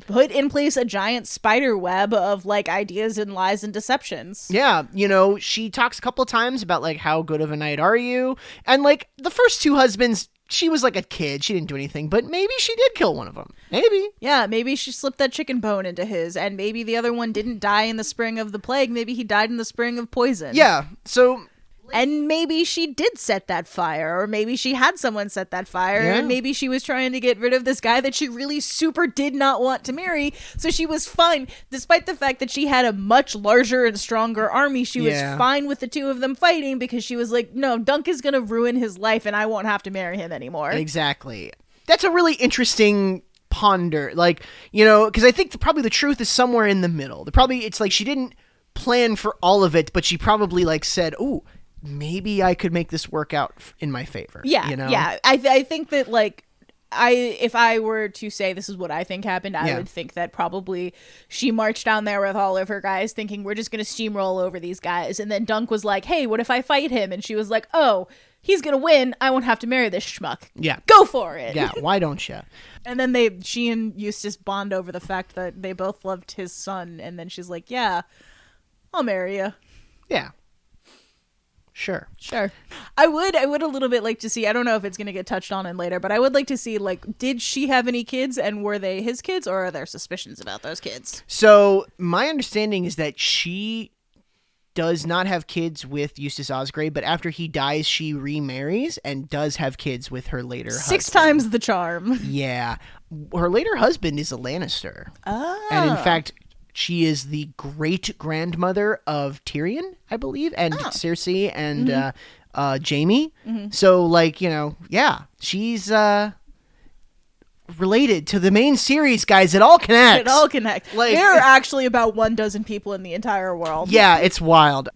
put in place a giant spider web of like ideas and lies and deceptions. Yeah, you know, she talks a couple of times about like how good of a knight are you, and like the first two husbands, she was like a kid, she didn't do anything, but maybe she did kill one of them. Maybe. Yeah, maybe she slipped that chicken bone into his, and maybe the other one didn't die in the spring of the plague, maybe he died in the spring of poison. Yeah, so... And maybe she did set that fire, or maybe she had someone set that fire, Yeah. and maybe she was trying to get rid of this guy that she really super did not want to marry, so she was fine. Despite the fact that she had a much larger and stronger army, she was fine with the two of them fighting because she was like, no, Dunk is going to ruin his life and I won't have to marry him anymore. Exactly. That's a really interesting ponder. Like, you know, because I think probably the truth is somewhere in the middle. It's like she didn't plan for all of it, but she probably like said, ooh, maybe I could make this work out in my favor. Yeah, you know? yeah. I think that, like, if I were to say this is what I think happened, I would think that probably she marched down there with all of her guys thinking we're just going to steamroll over these guys. And then Dunk was like, hey, what if I fight him? And she was like, oh, he's going to win. I won't have to marry this schmuck. Yeah. Go for it. Yeah, why don't you? And then she and Eustace bond over the fact that they both loved his son. And then she's like, yeah, I'll marry you. Yeah. Sure. I would a little bit like to see, I don't know if it's going to get touched on in later, but I would like to see, like, did she have any kids and were they his kids, or are there suspicions about those kids? So my understanding is that she does not have kids with Eustace Osgrave, but after he dies, she remarries and does have kids with her later husband. 6 times the charm. Yeah. Her later husband is a Lannister. Oh. And in fact, she is the great-grandmother of Tyrion, I believe, and Cersei and Jaime. Mm-hmm. So, like, you know, yeah, she's related to the main series, guys. It all connects. It all connects. Like, there are actually about 12 people in the entire world. Yeah, it's wild.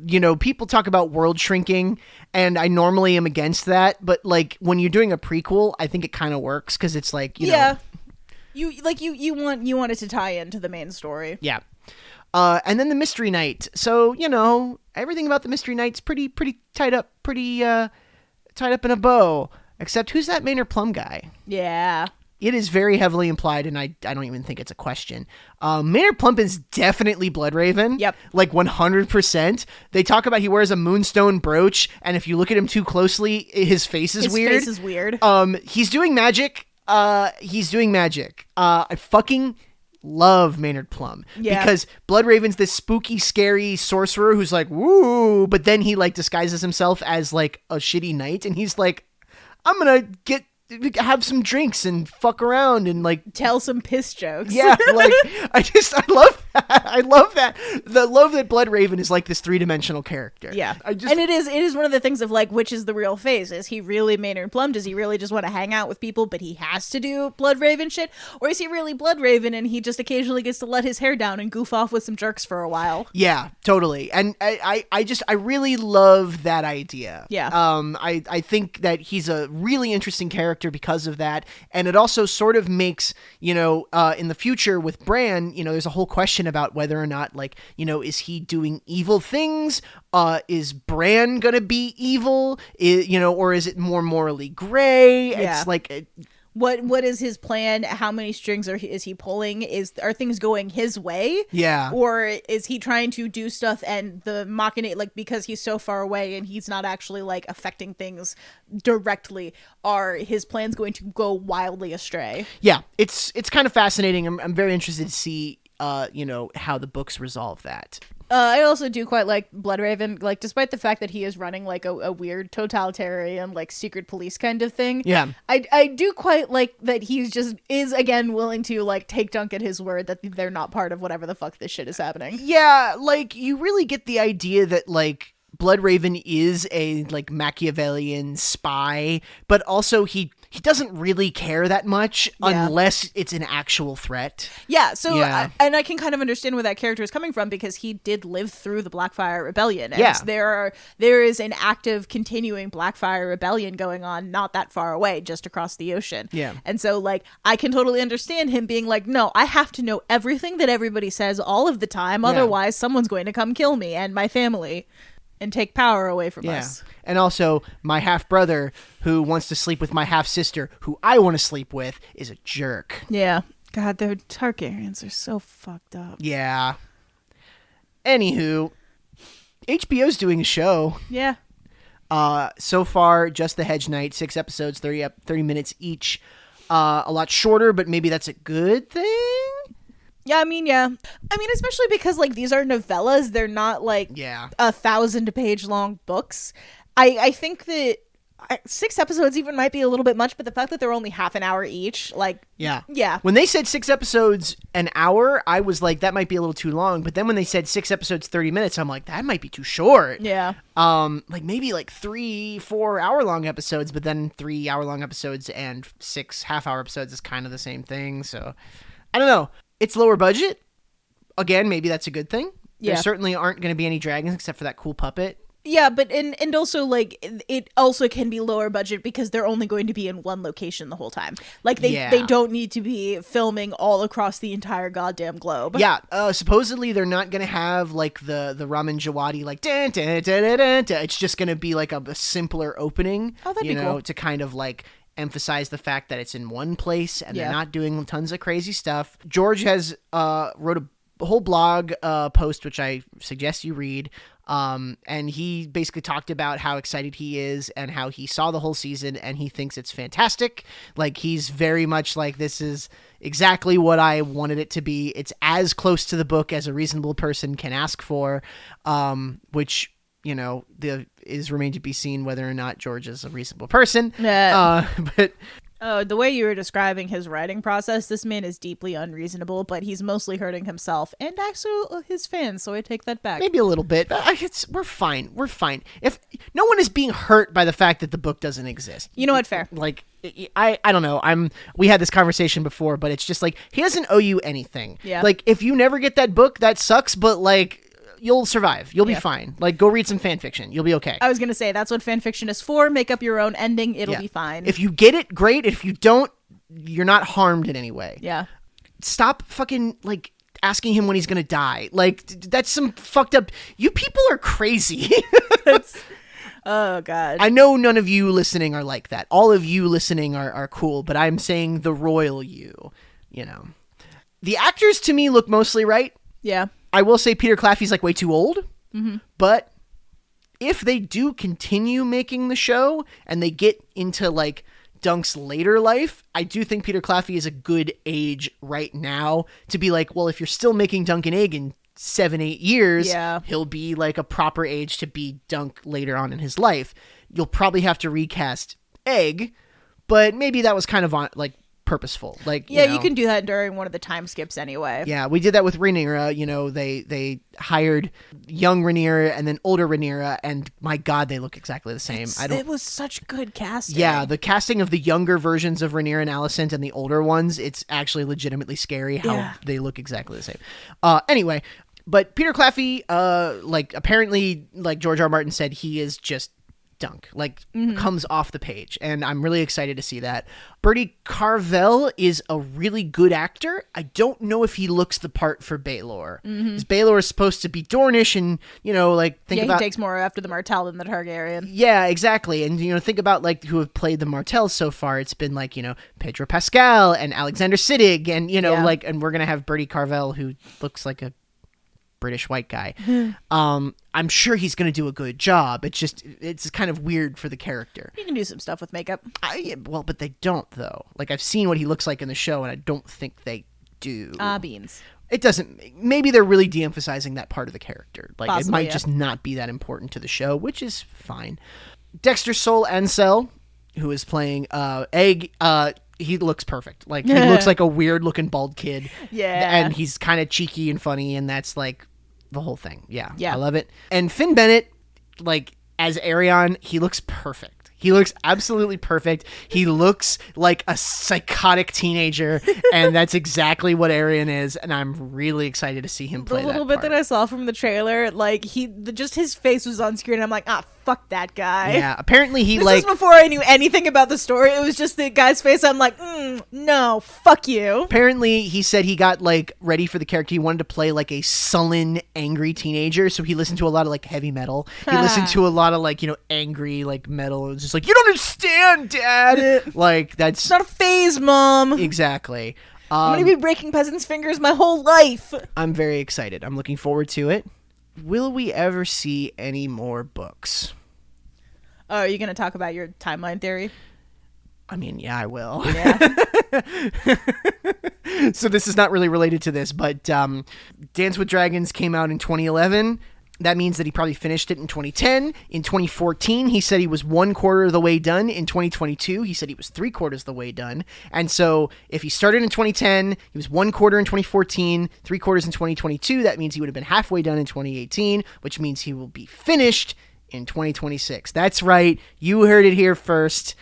You know, people talk about world shrinking, and I normally am against that, but, like, when you're doing a prequel, I think it kind of works, because it's like, you know... You want it to tie into the main story. Yeah. And then the Mystery Knight. So, you know, everything about the Mystery Knight's pretty tied up in a bow. Except, who's that Maynard Plum guy? Yeah. It is very heavily implied, and I don't even think it's a question. Maynard Plump is definitely Bloodraven. Yep. Like 100%. They talk about he wears a moonstone brooch, and if you look at him too closely, his face is weird. His face is weird. He's doing magic. I fucking love Maynard Plum. Yeah. Because Bloodraven's this spooky, scary sorcerer who's like, woo, but then he, like, disguises himself as, like, a shitty knight, and he's like, I'm gonna have some drinks and fuck around and, like, tell some piss jokes. Yeah, like, I love that. I love that. The love that Bloodraven is like this 3-dimensional character. Yeah. And it is one of the things of, like, which is the real phase? Is he really Maynard Plum? Does he really just want to hang out with people, but he has to do Bloodraven shit? Or is he really Bloodraven and he just occasionally gets to let his hair down and goof off with some jerks for a while? Yeah, totally. And I really love that idea. Yeah. I think that he's a really interesting character because of that, and it also sort of makes, you know, in the future with Bran, you know, there's a whole question about whether or not, like, you know, is he doing evil things? Is Bran gonna be evil? You know, or is it more morally gray? Yeah. It's like... What is his plan? How many strings is he pulling? Are things going his way? Yeah. Or is he trying to do stuff and the machinate, like, because he's so far away and he's not actually, like, affecting things directly, are his plans going to go wildly astray? Yeah, it's kind of fascinating. I'm very interested to see you know, how the books resolve that. I also do quite like Bloodraven, like, despite the fact that he is running, like, a weird totalitarian, like, secret police kind of thing. Yeah. I do quite like that he's is again willing to, like, take Dunk at his word that they're not part of whatever the fuck this shit is happening. Yeah, like, you really get the idea that, like, Bloodraven is a, like, Machiavellian spy, but also he doesn't really care that much unless it's an actual threat. Yeah, so Yeah. I can kind of understand where that character is coming from, because he did live through the Blackfire Rebellion, and Yeah. there is an active, continuing Blackfire Rebellion going on not that far away, just across the ocean. Yeah. And so, like, I can totally understand him being like, no, I have to know everything that everybody says all of the time, otherwise someone's going to come kill me and my family and take power away from us. And also, my half-brother, who wants to sleep with my half-sister, who I want to sleep with, is a jerk. Yeah. God, the Targaryens are so fucked up. Yeah. Anywho, HBO's doing a show. Yeah. So far, just The Hedge Knight, 6 episodes, 30 minutes each. A lot shorter, but maybe that's a good thing? Yeah, I mean, especially because, like, these are novellas. They're not, like, 1,000-page long books. I think that 6 episodes even might be a little bit much, but the fact that they're only half an hour each, like... Yeah. When they said 6 episodes an hour, I was like, that might be a little too long. But then when they said 6 episodes, 30 minutes, I'm like, that might be too short. Yeah. Like, maybe, like, 3-4 hour-long episodes, but then 3 hour-long episodes and 6 half-hour episodes is kind of the same thing, so... I don't know. It's lower budget. Again, maybe that's a good thing. Yeah. There certainly aren't going to be any dragons except for that cool puppet Yeah, but and also like it also can be lower budget because they're only going to be in one location the whole time. Like they don't need to be filming all across the entire goddamn globe. Yeah, supposedly they're not gonna have like the Ramin Djawadi like dun, dun, dun, dun, dun, dun. It's just gonna be like a simpler opening. Oh, that'd be cool. To kind of like emphasize the fact that it's in one place and they're not doing tons of crazy stuff. George has wrote a whole blog post which I suggest you read. And he basically talked about how excited he is and how he saw the whole season and he thinks it's fantastic. Like, he's very much like, this is exactly what I wanted it to be. It's as close to the book as a reasonable person can ask for, which, is remained to be seen whether or not George is a reasonable person. But the way you were describing his writing process, this man is deeply unreasonable, but he's mostly hurting himself and actually his fans, so I take that back. Maybe a little bit, but we're fine. We're fine. If no one is being hurt by the fact that the book doesn't exist. You know what? Fair. Like, I don't know. We had this conversation before, but it's just like, he doesn't owe you anything. Yeah. Like, if you never get that book, that sucks, but like, you'll survive. You'll be fine. Like, go read some fan fiction. You'll be okay. I was going to say, that's what fan fiction is for. Make up your own ending. It'll be fine. If you get it, great. If you don't, you're not harmed in any way. Yeah. Stop fucking, like, asking him when he's going to die. Like, that's some fucked up... You people are crazy. Oh, God. I know none of you listening are like that. All of you listening are cool, but I'm saying the royal you, The actors, to me, look mostly right. Yeah. I will say Peter Claffey's like way too old, but if they do continue making the show and they get into like Dunk's later life, I do think Peter Claffey is a good age right now to be like, well, if you're still making Dunk and Egg in 7-8 years, he'll be like a proper age to be Dunk later on in his life. You'll probably have to recast Egg, but maybe that was kind of like purposeful. Like, you can do that during one of the time skips anyway. Yeah, we did that with Rhaenyra. They hired young Rhaenyra and then older Rhaenyra, and my God, they look exactly the same. It was such good casting. Yeah, the casting of the younger versions of Rhaenyra and Alicent and the older ones, it's actually legitimately scary how they look exactly the same. Anyway, but Peter Claffey, apparently, like George R. R. Martin said, he is just Dunk, comes off the page, and I'm really excited to see that. Bertie Carvel is a really good actor. I don't know if he looks the part for Baelor. Because Baelor is supposed to be Dornish, and he takes more after the Martell than the Targaryen. Yeah, exactly. And think about like who have played the Martells so far. It's been like Pedro Pascal and Alexander Siddig, and and we're gonna have Bertie Carvel, who looks like a British white guy. I'm sure he's going to do a good job. It's kind of weird for the character. You can do some stuff with makeup. But they don't, though. Like, I've seen what he looks like in the show, and I don't think they do. Beans. It doesn't. Maybe they're really de-emphasizing that part of the character. Like, possibly, it might just not be that important to the show, which is fine. Dexter Sol Ansel, who is playing Egg, he looks perfect. Like, he looks like a weird looking bald kid. Yeah. And he's kind of cheeky and funny, and that's like the whole thing. Yeah. I love it. And Finn Bennett, like, as Arion, he looks perfect. He looks absolutely perfect. He looks like a psychotic teenager, and that's exactly what Arion is, and I'm really excited to see him play that The little bit part. that I saw from the trailer, like, just his face was on screen, and I'm like, fuck that guy. Yeah, apparently he, this like... was before I knew anything about the story. It was just the guy's face. I'm like, no, fuck you. Apparently, he said he got, like, ready for the character. He wanted to play, like, a sullen, angry teenager, so he listened to a lot of, like, heavy metal. He listened to a lot of, like, angry, like, metal. It was just like, you don't understand, Dad! Like, that's... It's not a phase, Mom! Exactly. I'm gonna be breaking peasants' fingers my whole life! I'm very excited. I'm looking forward to it. Will we ever see any more books? Oh, are you gonna talk about your timeline theory? I mean, yeah, I will. Yeah. So this is not really related to this, but Dance with Dragons came out in 2011. That means that he probably finished it in 2010. In 2014, he said he was 1/4 of the way done. In 2022, he said he was 3/4 of the way done. And so if he started in 2010, he was 1/4 in 2014, 3/4 in 2022, that means he would have been halfway done in 2018, which means he will be finished in 2026. That's right. You heard it here first.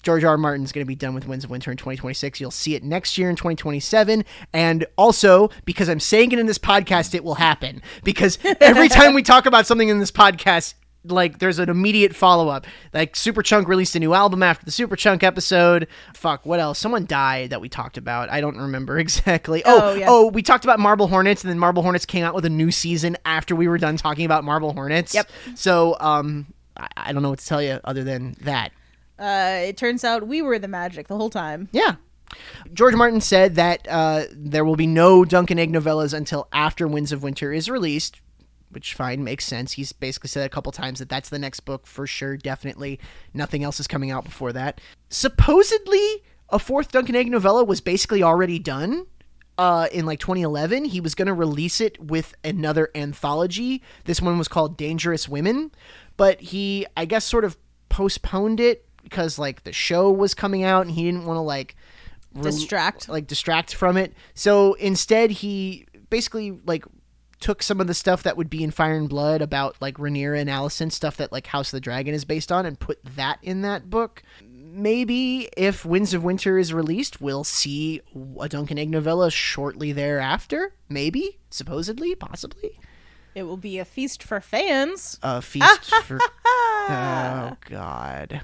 George R. R. Martin's going to be done with Winds of Winter in 2026. You'll see it next year in 2027. And also, because I'm saying it in this podcast, it will happen. Because every time we talk about something in this podcast, like there's an immediate follow-up. Like Superchunk released a new album after the Superchunk episode. Fuck, what else? Someone died that we talked about. I don't remember exactly. Oh, we talked about Marble Hornets, and then Marble Hornets came out with a new season after we were done talking about Marble Hornets. Yep. So I don't know what to tell you other than that. It turns out we were the magic the whole time. Yeah. George Martin said that there will be no Dunk and Egg novellas until after Winds of Winter is released, which fine, makes sense. He's basically said a couple times that that's the next book for sure, definitely. Nothing else is coming out before that. Supposedly, a fourth Dunk and Egg novella was basically already done in like 2011. He was going to release it with another anthology. This one was called Dangerous Women, but he, I guess, sort of postponed it because like the show was coming out and he didn't want to like distract from it. So instead he basically like took some of the stuff that would be in Fire and Blood about like Rhaenyra and Alicent, stuff that like House of the Dragon is based on, and put that in that book. Maybe if Winds of Winter is released, we'll see a Dunk and Egg novella shortly thereafter. Maybe, supposedly, possibly. It will be a feast for fans. A feast for... Oh, God.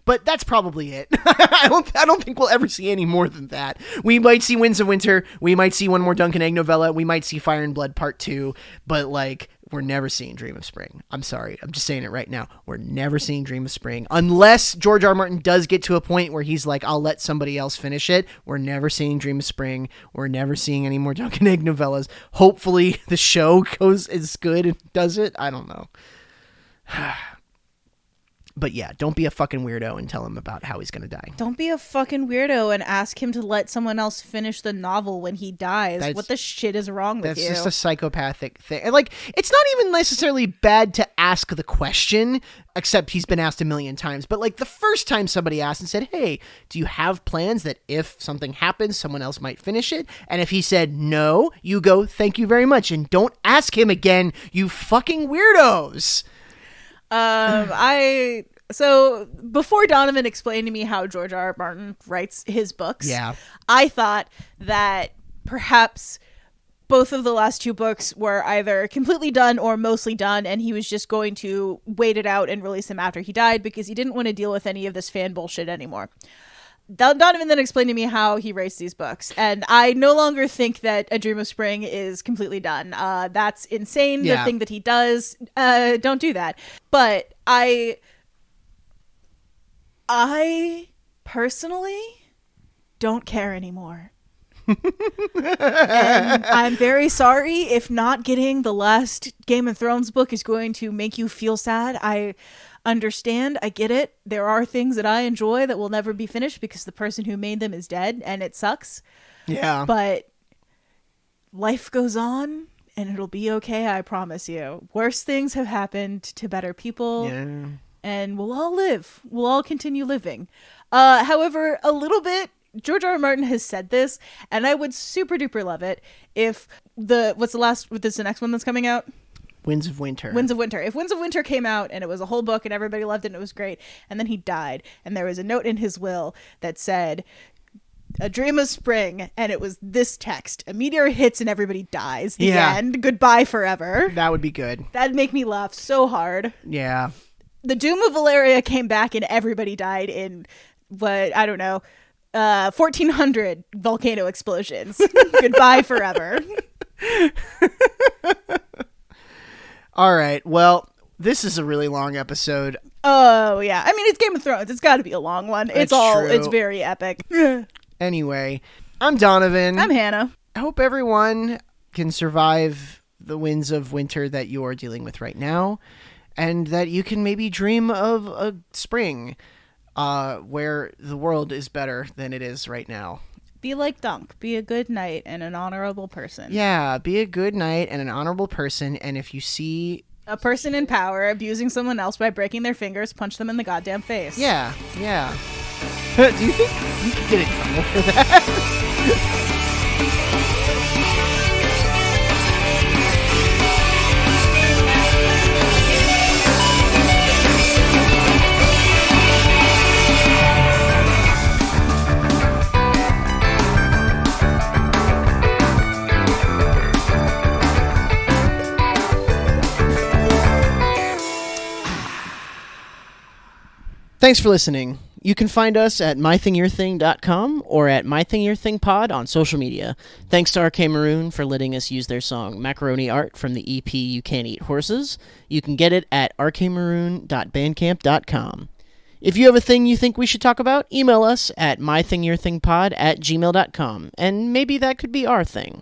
But that's probably it. I don't think we'll ever see any more than that. We might see Winds of Winter. We might see one more Dunk and Egg novella. We might see Fire and Blood Part 2. But, like, we're never seeing Dream of Spring. I'm sorry. I'm just saying it right now. We're never seeing Dream of Spring. Unless George R. R. Martin does get to a point where he's like, I'll let somebody else finish it. We're never seeing Dream of Spring. We're never seeing any more Dunk and Egg novellas. Hopefully the show goes as good and does it. I don't know. But yeah, don't be a fucking weirdo and tell him about how he's going to die. Don't be a fucking weirdo and ask him to let someone else finish the novel when he dies. What the shit is wrong with you? That's just a psychopathic thing. And like, it's not even necessarily bad to ask the question, except he's been asked a million times. But like the first time somebody asked and said, hey, do you have plans that if something happens, someone else might finish it? And if he said no, you go, thank you very much. And don't ask him again, you fucking weirdos. So before Donovan explained to me how George R. R. Martin writes his books, I thought that perhaps both of the last two books were either completely done or mostly done, and he was just going to wait it out and release them after he died because he didn't want to deal with any of this fan bullshit anymore. Donovan then explained to me how he writes these books, and I no longer think that A Dream of Spring is completely done. That's insane, the thing that he does. Don't do that. But I personally don't care anymore. And I'm very sorry if not getting the last Game of Thrones book is going to make you feel sad. I understand. I get it. There are things that I enjoy that will never be finished because the person who made them is dead, and it sucks. Yeah. But life goes on, and it'll be okay, I promise you. Worse things have happened to better people, and we'll all live. We'll all continue living. However, a little bit, George R. R. Martin has said this, and I would super duper love it if what's the next one that's coming out? Winds of Winter. Winds of Winter. If Winds of Winter came out and it was a whole book and everybody loved it and it was great, and then he died, and there was a note in his will that said, A Dream of Spring, and it was this text: a meteor hits and everybody dies. The end. Goodbye forever. That would be good. That'd make me laugh so hard. Yeah. The Doom of Valeria came back and everybody died in, 1400 volcano explosions. Goodbye forever. All right. Well, this is a really long episode. Oh, yeah. I mean, it's Game of Thrones. It's got to be a long one. It's very epic. Anyway, I'm Donovan. I'm Hannah. I hope everyone can survive the winds of winter that you are dealing with right now, and that you can maybe dream of a spring where the world is better than it is right now. Be like Dunk. Be a good knight and an honorable person. Yeah, be a good knight and an honorable person, and if you see a person in power abusing someone else by breaking their fingers, punch them in the goddamn face. Yeah. Do you think you could get in trouble for that? Thanks for listening. You can find us at mythingyourthing.com or at mythingyourthingpod on social media. Thanks to RK Maroon for letting us use their song Macaroni Art from the EP You Can't Eat Horses. You can get it at rkmaroon.bandcamp.com. If you have a thing you think we should talk about, email us at mythingyourthingpod@gmail.com, and maybe that could be our thing.